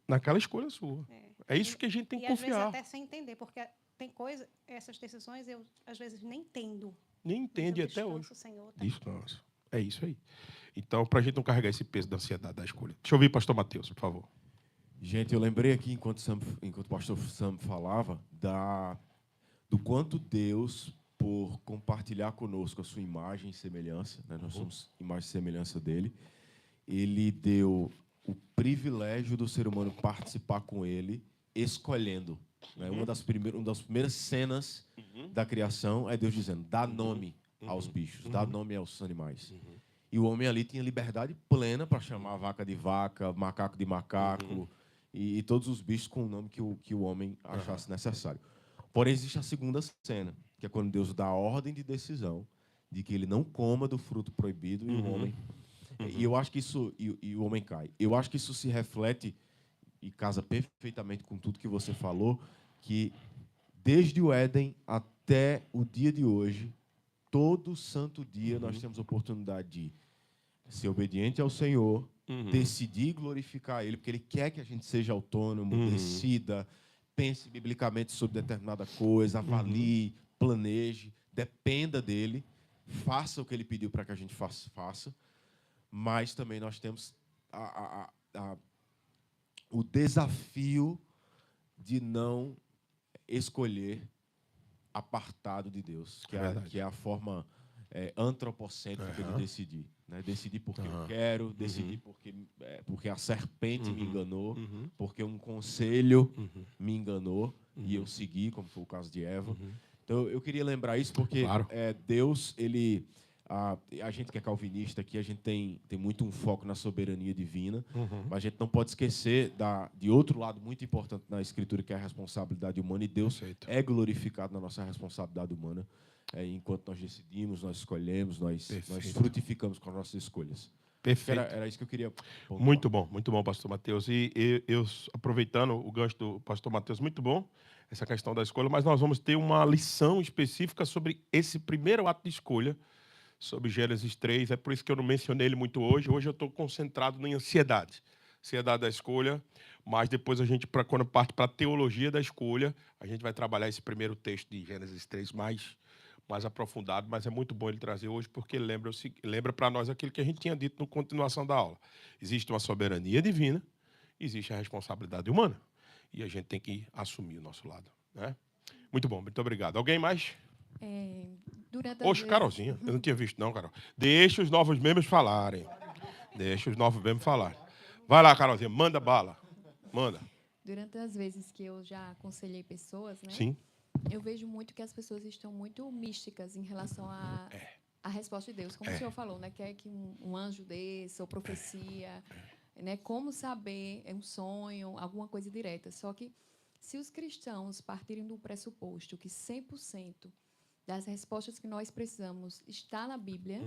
naquela escolha sua. É isso que a gente tem que
confiar. E às vezes
confiar.
até sem entender, porque tem coisas, essas decisões eu às vezes nem entendo.
Nem entende até hoje.
Senhor,
Descanso. É isso aí. Então, para a gente não carregar esse peso da ansiedade da escolha. Deixa eu ouvir o pastor Mateus, por favor.
Gente, eu lembrei aqui, enquanto o pastor Sam falava, do quanto Deus, por compartilhar conosco a sua imagem e semelhança, né? Nós somos imagem e semelhança dele, ele deu o privilégio do ser humano participar com ele, escolhendo. Né? Uma das primeiras cenas da criação é Deus dizendo, dá nome aos bichos, dá nome aos animais. E o homem ali tinha liberdade plena para chamar a vaca de vaca, macaco de macaco, e todos os bichos com o nome que o homem achasse necessário. Porém, existe a segunda cena, que é quando Deus dá a ordem de decisão de que ele não coma do fruto proibido e o homem... E eu acho que isso... E o homem cai. Eu acho que isso se reflete, e casa perfeitamente com tudo que você falou, que desde o Éden até o dia de hoje, todo santo dia nós temos a oportunidade de ser obediente ao Senhor, decidir glorificar Ele, porque Ele quer que a gente seja autônomo, decida, pense biblicamente sobre determinada coisa, avalie, planeje, dependa dEle, faça o que Ele pediu para que a gente faça, mas também nós temos o desafio de não escolher apartado de Deus, que é a forma antropocêntrica de decidir. né? Decidi porque eu quero, decidi porque a serpente me enganou, porque um conselho me enganou e eu segui, como foi o caso de Eva. Então, eu queria lembrar isso porque
Claro.
Deus, ele... A gente que é calvinista aqui, a gente tem muito um foco na soberania divina, mas a gente não pode esquecer de outro lado muito importante na Escritura, que é a responsabilidade humana, e Deus
Perfeito.
é glorificado na nossa responsabilidade humana. Enquanto nós decidimos, nós escolhemos, nós frutificamos com as nossas escolhas.
Perfeito.
Era isso que eu queria pontuar.
Muito bom, pastor Mateus. E eu, aproveitando o gancho do pastor Mateus, muito bom essa questão da escolha, mas nós vamos ter uma lição específica sobre esse primeiro ato de escolha, sobre Gênesis 3, é por isso que eu não mencionei ele muito hoje. Hoje eu estou concentrado em ansiedade da escolha, mas depois a gente, quando parte para a teologia da escolha, a gente vai trabalhar esse primeiro texto de Gênesis 3 mais aprofundado, mas é muito bom ele trazer hoje, porque lembra para nós aquilo que a gente tinha dito na continuação da aula. Existe uma soberania divina, existe a responsabilidade humana, e a gente tem que assumir o nosso lado, né? Muito bom, muito obrigado. Alguém mais?
Durante
Poxa, Carolzinha, eu não tinha visto não, Carol. Deixa os novos membros falarem. Vai lá, Carolzinha, manda bala. Manda.
Durante as vezes que eu já aconselhei pessoas, né?
Sim.
Eu vejo muito que as pessoas estão muito místicas em relação à resposta de Deus. Como o senhor falou, né? Quer que um anjo desça, ou profecia, né? Como saber, é um sonho, alguma coisa direta. Só que se os cristãos partirem do pressuposto que 100% das respostas que nós precisamos está na Bíblia,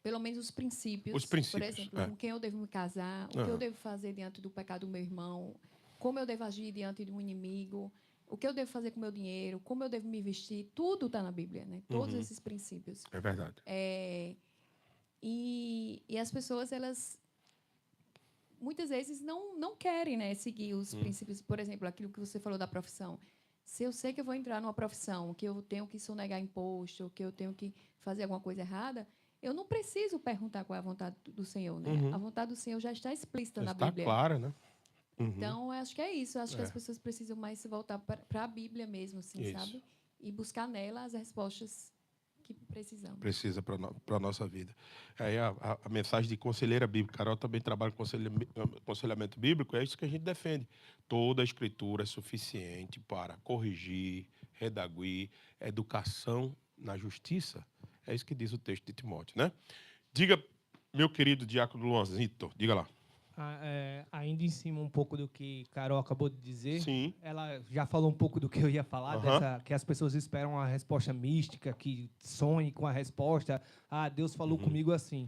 pelo menos os princípios. Por exemplo, com quem eu devo me casar, o que eu devo fazer diante do pecado do meu irmão, como eu devo agir diante de um inimigo, o que eu devo fazer com o meu dinheiro, como eu devo me vestir, tudo está na Bíblia, né? Todos esses princípios.
É verdade.
E as pessoas, elas muitas vezes não querem, né, seguir os princípios. Por exemplo, aquilo que você falou da profissão. Se eu sei que eu vou entrar numa profissão, que eu tenho que sonegar imposto, que eu tenho que fazer alguma coisa errada, eu não preciso perguntar qual é a vontade do Senhor, né? A vontade do Senhor já está explícita na Bíblia.
Está clara, né?
Então, eu acho que é isso. Eu acho que as pessoas precisam mais se voltar para a Bíblia mesmo, assim, sabe? E buscar nela as respostas que precisamos.
Precisa para a nossa vida. Aí a mensagem de conselheira bíblica, Carol também trabalha com aconselhamento bíblico, é isso que a gente defende. Toda a escritura é suficiente para corrigir, redaguir, educação na justiça. É isso que diz o texto de Timóteo, né? Diga, meu querido diácono Luanzito, diga lá.
Ainda em cima um pouco do que Carol acabou de dizer,
Sim.
ela já falou um pouco do que eu ia falar, que as pessoas esperam uma resposta mística, que sonhem com a resposta, Deus falou comigo assim.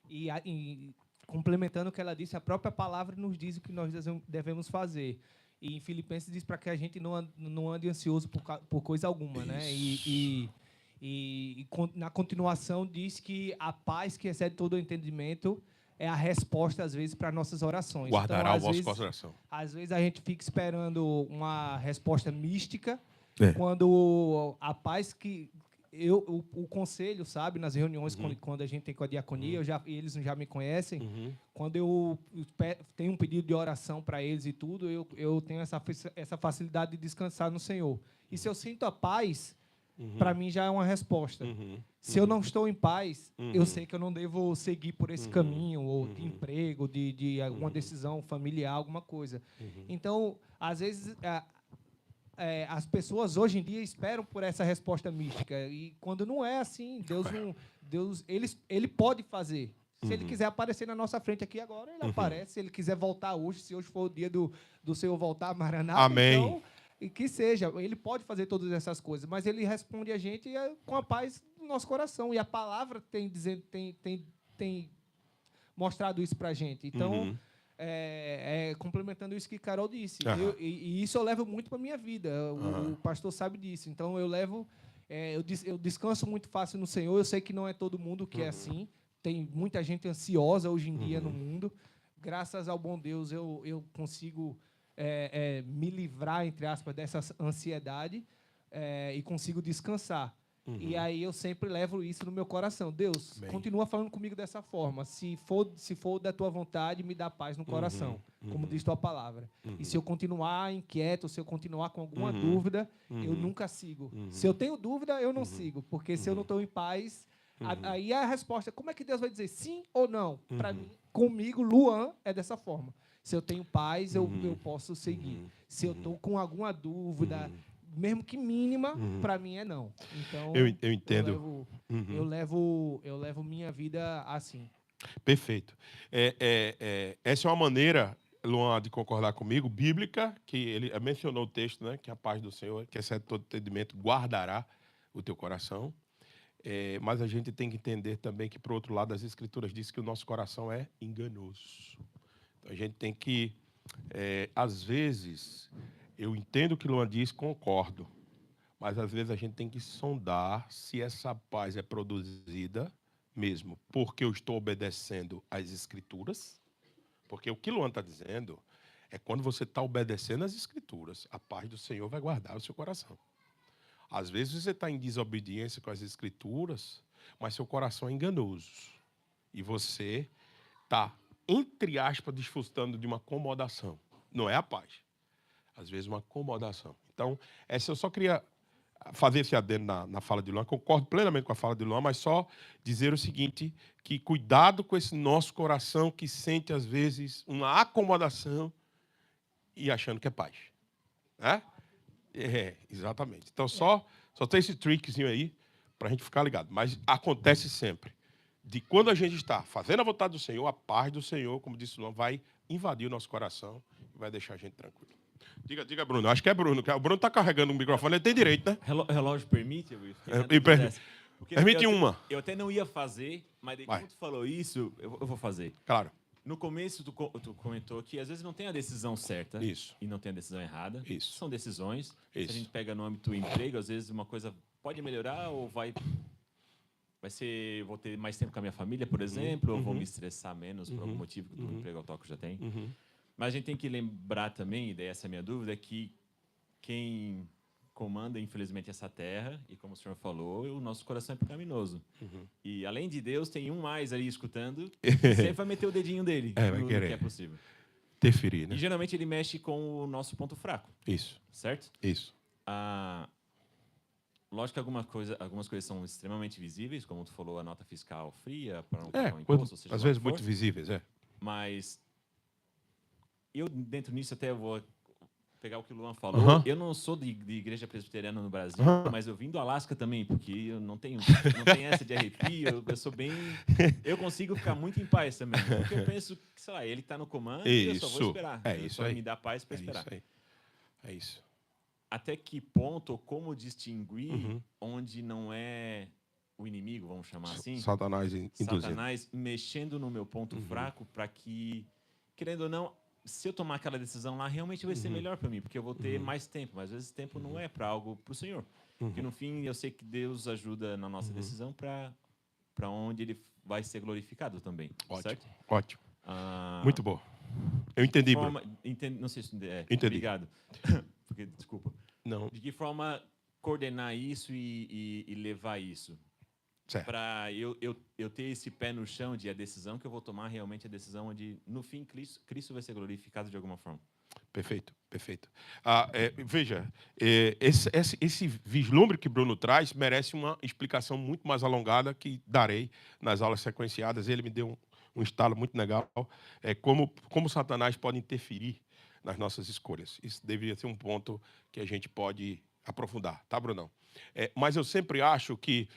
E complementando o que ela disse, a própria palavra nos diz o que nós devemos fazer. E em Filipenses diz para que a gente não ande ansioso por coisa alguma, né? E na continuação diz que a paz que excede todo o entendimento é a resposta, às vezes, para nossas orações.
Guardará
então,
o vosso coração.
Às vezes a gente fica esperando uma resposta mística, quando a paz que... o conselho, sabe, nas reuniões, quando a gente tem com a diaconia, eles já me conhecem, quando eu tenho um pedido de oração para eles e tudo, eu tenho essa facilidade de descansar no Senhor. E se eu sinto a paz, para mim já é uma resposta. Se eu não estou em paz, eu sei que eu não devo seguir por esse caminho, ou de emprego, de alguma decisão familiar, alguma coisa. Então, às vezes... as pessoas hoje em dia esperam por essa resposta mística, e quando não é assim, ele pode fazer. Se ele quiser aparecer na nossa frente aqui agora, ele aparece. Se ele quiser voltar hoje, se hoje for o dia do Senhor voltar, Maranata,
amém.
Então, e que seja, ele pode fazer todas essas coisas, mas ele responde a gente com a paz no nosso coração, e a palavra tem mostrado isso para a gente. Então, complementando isso que Carol disse, e isso eu levo muito para a minha vida, o pastor sabe disso, então eu levo, eu descanso muito fácil no Senhor, eu sei que não é todo mundo que é assim, tem muita gente ansiosa hoje em dia no mundo, graças ao bom Deus eu consigo me livrar, entre aspas, dessa ansiedade e consigo descansar. E aí eu sempre levo isso no meu coração. Deus, continua falando comigo dessa forma. Se for da tua vontade, me dá paz no coração, como diz tua palavra. E se eu continuar inquieto, se eu continuar com alguma dúvida, eu nunca sigo. Se eu tenho dúvida, eu não sigo. Porque se eu não estou em paz, Aí a resposta, como é que Deus vai dizer sim ou não? Para mim, comigo, Luan, é dessa forma. Se eu tenho paz, eu posso seguir. Se eu estou com alguma dúvida, mesmo que mínima, para mim é não. Então,
Eu entendo.
Eu levo minha vida assim.
Perfeito. Essa é uma maneira, Luan, de concordar comigo, bíblica, que ele mencionou o texto, né? Que a paz do Senhor, que excede todo entendimento, guardará o teu coração. Mas a gente tem que entender também que, por outro lado, as Escrituras dizem que o nosso coração é enganoso. Então, a gente tem que, às vezes, eu entendo o que Luan diz, concordo, mas às vezes a gente tem que sondar se essa paz é produzida mesmo porque eu estou obedecendo às Escrituras, porque o que Luan está dizendo é quando você está obedecendo às Escrituras, a paz do Senhor vai guardar o seu coração. Às vezes você está em desobediência com as Escrituras, mas seu coração é enganoso. E você está, entre aspas, desfrutando de uma acomodação. Não é a paz. Às vezes uma acomodação. Então, eu só queria fazer esse adendo na fala de Luan. Concordo plenamente com a fala de Luan, mas só dizer o seguinte, que cuidado com esse nosso coração que sente, às vezes, uma acomodação e achando que é paz. Né? Exatamente. Então, só tem esse trickzinho aí para a gente ficar ligado. Mas acontece sempre. De quando a gente está fazendo a vontade do Senhor, a paz do Senhor, como disse o Luan, vai invadir o nosso coração e vai deixar a gente tranquilo. Diga, Bruno. Acho que é Bruno. O Bruno está carregando o microfone, ele tem direito, né?
Relógio permite?
Permite uma.
Eu até não ia fazer, mas daí, como tu falou isso, eu vou fazer.
Claro.
No começo, tu comentou que às vezes não tem a decisão certa e não tem a decisão errada.
Isso.
São decisões.
Isso.
Se a gente pega no âmbito do emprego, às vezes uma coisa pode melhorar ou vai ser... Vou ter mais tempo com a minha família, por exemplo, ou vou me estressar menos por algum motivo que o emprego atual que eu já tenho. Mas a gente tem que lembrar também, e daí essa é a minha dúvida, que quem comanda, infelizmente, essa terra, e como o senhor falou, o nosso coração é pecaminoso. E, além de Deus, tem um mais ali escutando, sempre vai meter o dedinho dele
vai querer.
No que é possível.
Interferir, né?
E, geralmente, ele mexe com o nosso ponto fraco.
Isso.
Certo?
Isso.
Lógico que algumas coisas são extremamente visíveis, como tu falou, a nota fiscal fria para não pagar um imposto. Ou seja,
às vezes muito visíveis,
Mas eu, dentro nisso, até vou pegar o que o Luan falou. Eu não sou de igreja presbiteriana no Brasil, mas eu vim do Alasca também, porque eu não tenho essa de arrepio, eu sou bem... Eu consigo ficar muito em paz também, porque eu penso que, sei lá, ele está no comando e eu só vou esperar.
Isso aí.
Me dá paz para esperar.
É isso.
Até que ponto, ou como distinguir onde não é o inimigo, vamos chamar assim?
Satanás induzindo.
Satanás mexendo no meu ponto fraco para que, querendo ou não, se eu tomar aquela decisão lá, realmente vai ser melhor para mim, porque eu vou ter mais tempo. Mas às vezes tempo não é para algo para o Senhor. Porque no fim eu sei que Deus ajuda na nossa decisão para onde Ele vai ser glorificado também.
Ótimo.
Certo?
Ótimo. Muito bom. Eu entendi, Bruno.
Não sei se
entendi.
Obrigado. Porque, desculpa.
Não.
De que forma coordenar isso e levar isso? Para eu ter esse pé no chão de a decisão que eu vou tomar realmente a decisão onde, no fim, Cristo vai ser glorificado de alguma forma.
Perfeito. Veja, esse vislumbre que Bruno traz merece uma explicação muito mais alongada que darei nas aulas sequenciadas. Ele me deu um estalo muito legal. Como Satanás pode interferir nas nossas escolhas. Isso deveria ser um ponto que a gente pode aprofundar, tá, Brunão? Mas eu sempre acho que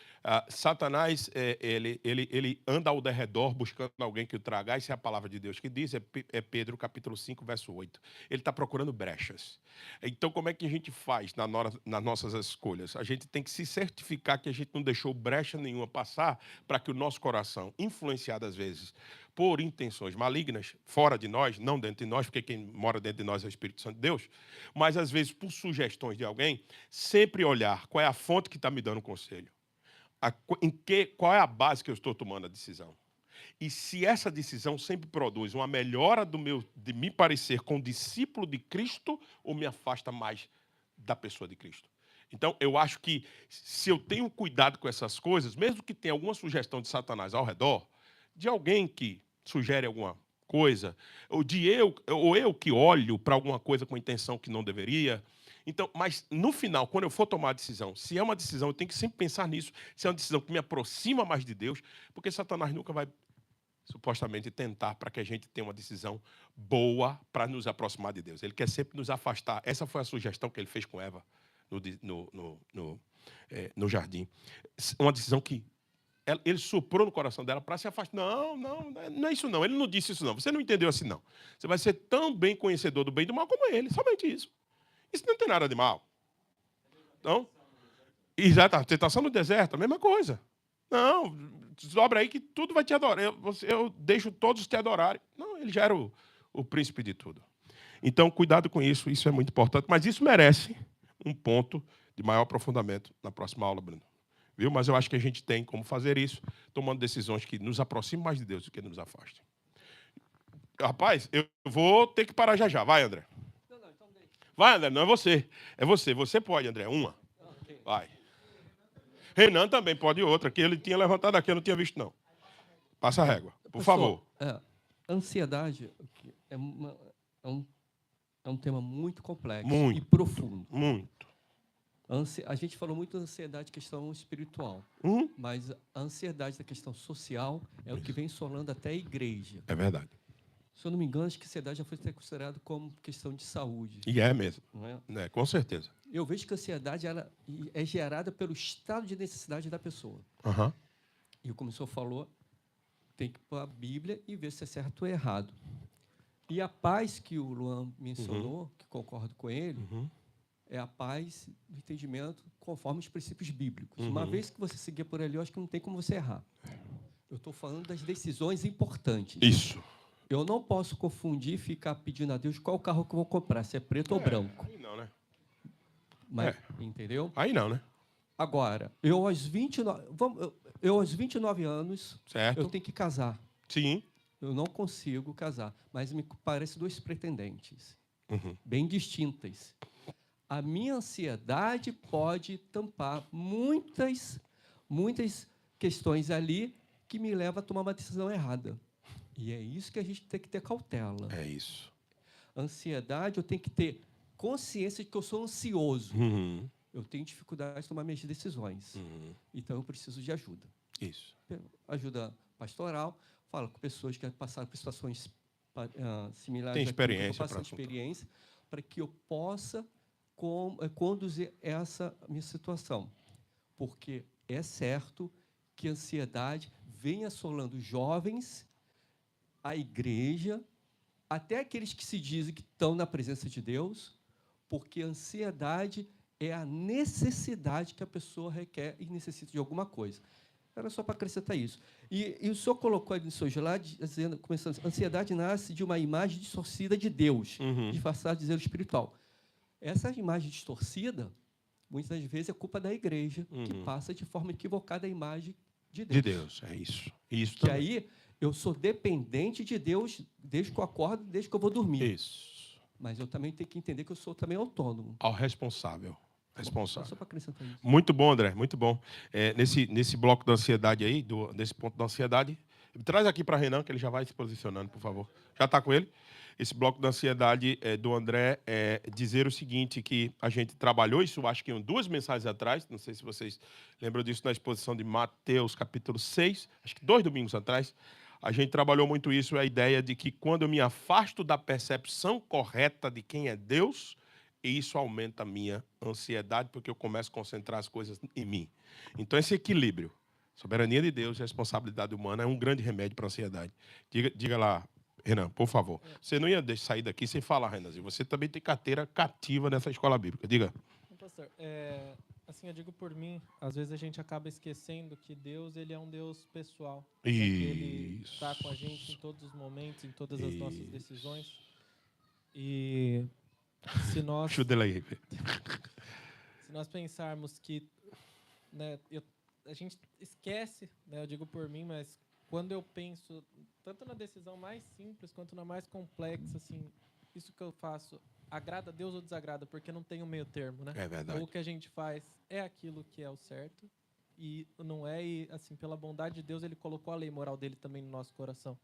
Satanás ele anda ao derredor buscando alguém que o traga. Essa é a palavra de Deus que diz, é Pedro capítulo 5, verso 8. Ele está procurando brechas. Então, como é que a gente faz nas nossas escolhas? A gente tem que se certificar que a gente não deixou brecha nenhuma passar para que o nosso coração, influenciado às vezes por intenções malignas, fora de nós, não dentro de nós, porque quem mora dentro de nós é o Espírito Santo de Deus, mas às vezes por sugestões de alguém, sempre olhar qual é a fonte que está me dando o conselho, qual é a base que eu estou tomando a decisão. E se essa decisão sempre produz uma melhora de me parecer com o discípulo de Cristo, ou me afasta mais da pessoa de Cristo. Então, eu acho que se eu tenho cuidado com essas coisas, mesmo que tenha alguma sugestão de Satanás ao redor, de alguém que sugere alguma coisa, ou eu que olho para alguma coisa com intenção que não deveria, Então, mas no final, quando eu for tomar a decisão, se é uma decisão, eu tenho que sempre pensar nisso, se é uma decisão que me aproxima mais de Deus, porque Satanás nunca vai supostamente tentar para que a gente tenha uma decisão boa para nos aproximar de Deus. Ele quer sempre nos afastar. Essa foi a sugestão que ele fez com Eva no jardim. Uma decisão que ele soprou no coração dela para se afastar. Não é isso não. Ele não disse isso não. Você não entendeu assim não. Você vai ser tão bem conhecedor do bem e do mal como ele. Somente isso. Isso não tem nada de mal. Então, exato, a tentação no deserto, a mesma coisa. Não, sobra aí que tudo vai te adorar. Eu deixo todos te adorarem. Não, ele já era o príncipe de tudo. Então, cuidado com isso. Isso é muito importante. Mas isso merece um ponto de maior aprofundamento na próxima aula, Bruno. Viu? Mas eu acho que a gente tem como fazer isso, tomando decisões que nos aproximem mais de Deus do que nos afastem. Rapaz, eu vou ter que parar já já. Vai, André. Vai, André, não é você. É você. Você pode, André. Uma. Vai. Renan também pode outra, que ele tinha levantado aqui, eu não tinha visto, não. Passa a régua, por favor.
Ansiedade é um tema muito complexo
Muito,
e profundo.
Muito.
A gente falou muito da ansiedade questão espiritual, mas a ansiedade da questão social é o que vem solando até a igreja.
É verdade.
Se eu não me engano, acho que a ansiedade já foi até considerada como questão de saúde.
E é mesmo.
Não é?
Com certeza.
Eu vejo que a ansiedade ela é gerada pelo estado de necessidade da pessoa.
Uhum.
E como o senhor falou, tem que ir para a Bíblia e ver se é certo ou errado. E a paz que o Luan mencionou, que concordo com ele, é a paz do entendimento conforme os princípios bíblicos. Uma vez que você seguir por ali, eu acho que não tem como você errar. Eu estou falando das decisões importantes.
Isso.
Eu não posso confundir e ficar pedindo a Deus qual carro que eu vou comprar, se é preto ou branco.
Aí não, né?
Mas, entendeu?
Aí não, né?
Agora, eu aos 29 anos,
certo.
Eu tenho que casar.
Sim.
Eu não consigo casar, mas me parece dois pretendentes, bem distintas. A minha ansiedade pode tampar muitas questões ali que me levam a tomar uma decisão errada. E é isso que a gente tem que ter cautela.
É isso.
Ansiedade, eu tenho que ter consciência de que eu sou ansioso. Eu tenho dificuldade de tomar minhas decisões. Então, eu preciso de ajuda.
Isso.
Ajuda pastoral, falo com pessoas que passaram por situações similares.
Tem experiência.
Para que eu possa conduzir essa minha situação. Porque é certo que a ansiedade vem assolando jovens, a igreja, até aqueles que se dizem que estão na presença de Deus, porque a ansiedade é a necessidade que a pessoa requer e necessita de alguma coisa. Era só para acrescentar isso. E o senhor colocou ali no seu slide, dizendo, começando, a ansiedade nasce de uma imagem distorcida de Deus, disfarçada de zelo espiritual. Essa imagem distorcida, muitas vezes, é culpa da igreja, que passa de forma equivocada a imagem de Deus.
De Deus, é isso. Isso
que
também.
aí eu sou dependente de Deus desde que eu acordo, desde que eu vou dormir.
Isso.
Mas eu também tenho que entender que eu sou também autônomo.
Ao responsável. Responsável.
Só para acrescentar isso.
Muito bom, André, muito bom. Nesse bloco da ansiedade aí, nesse ponto da ansiedade, traz aqui para Renan, que ele já vai se posicionando, por favor. Já está com ele? Esse bloco da ansiedade do André é dizer o seguinte, que a gente trabalhou isso, acho que em 2 mensagens atrás, não sei se vocês lembram disso, na exposição de Mateus, capítulo 6, acho que 2 domingos atrás, a gente trabalhou muito isso, a ideia de que quando eu me afasto da percepção correta de quem é Deus, isso aumenta a minha ansiedade, porque eu começo a concentrar as coisas em mim. Então, esse equilíbrio, soberania de Deus e responsabilidade humana é um grande remédio para a ansiedade. Diga lá, Renan, por favor. Você não ia sair daqui sem falar, Renanzinho. Você também tem carteira cativa nessa escola bíblica. Diga.
Pastor, assim, eu digo por mim, às vezes a gente acaba esquecendo que Deus, ele é um Deus pessoal.
Isso.
Ele está com a gente em todos os momentos, em todas as nossas decisões. E se nós... se nós pensarmos que... Né, a gente esquece, né, eu digo por mim, mas quando eu penso tanto na decisão mais simples quanto na mais complexa, assim, isso que eu faço agrada a Deus ou desagrada, porque não tem um meio termo, né?
É verdade.
Ou o que a gente faz é aquilo que é o certo e não é, e assim, pela bondade de Deus, ele colocou a lei moral dele também no nosso coração.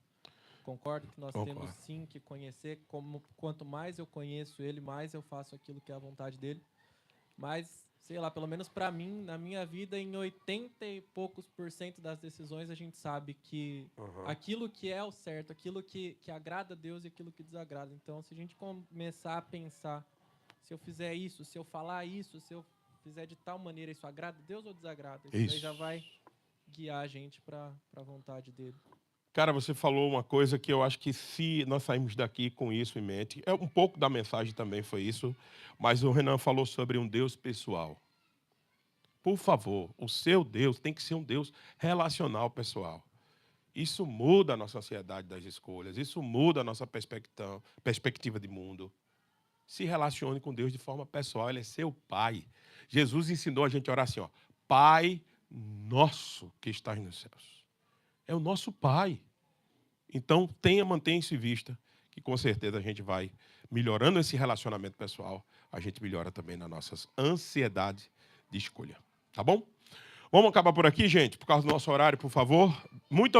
Concordo que nós
Concordo.
temos sim que conhecer, quanto mais eu conheço ele, mais eu faço aquilo que é a vontade dele. Mas, sei lá, pelo menos para mim, na minha vida, em 80 e poucos % das decisões, a gente sabe que aquilo que é o certo, aquilo que agrada a Deus e aquilo que desagrada. Então, se a gente começar a pensar, se eu fizer isso, se eu falar isso, se eu fizer de tal maneira, isso agrada a Deus ou desagrada? Isso
Isso.
daí já vai guiar a gente para a vontade dele.
Cara, você falou uma coisa que eu acho que se nós saímos daqui com isso em mente, um pouco da mensagem também foi isso, mas o Renan falou sobre um Deus pessoal. Por favor, o seu Deus tem que ser um Deus relacional pessoal. Isso muda a nossa ansiedade das escolhas, isso muda a nossa perspectiva de mundo. Se relacione com Deus de forma pessoal, Ele é seu Pai. Jesus ensinou a gente a orar assim, ó, Pai nosso que estás nos céus. É o nosso Pai. Então, mantenha isso em vista, que com certeza a gente vai melhorando esse relacionamento pessoal, a gente melhora também nas nossas ansiedades de escolha. Tá bom? Vamos acabar por aqui, gente, por causa do nosso horário, por favor. Muito obrigado.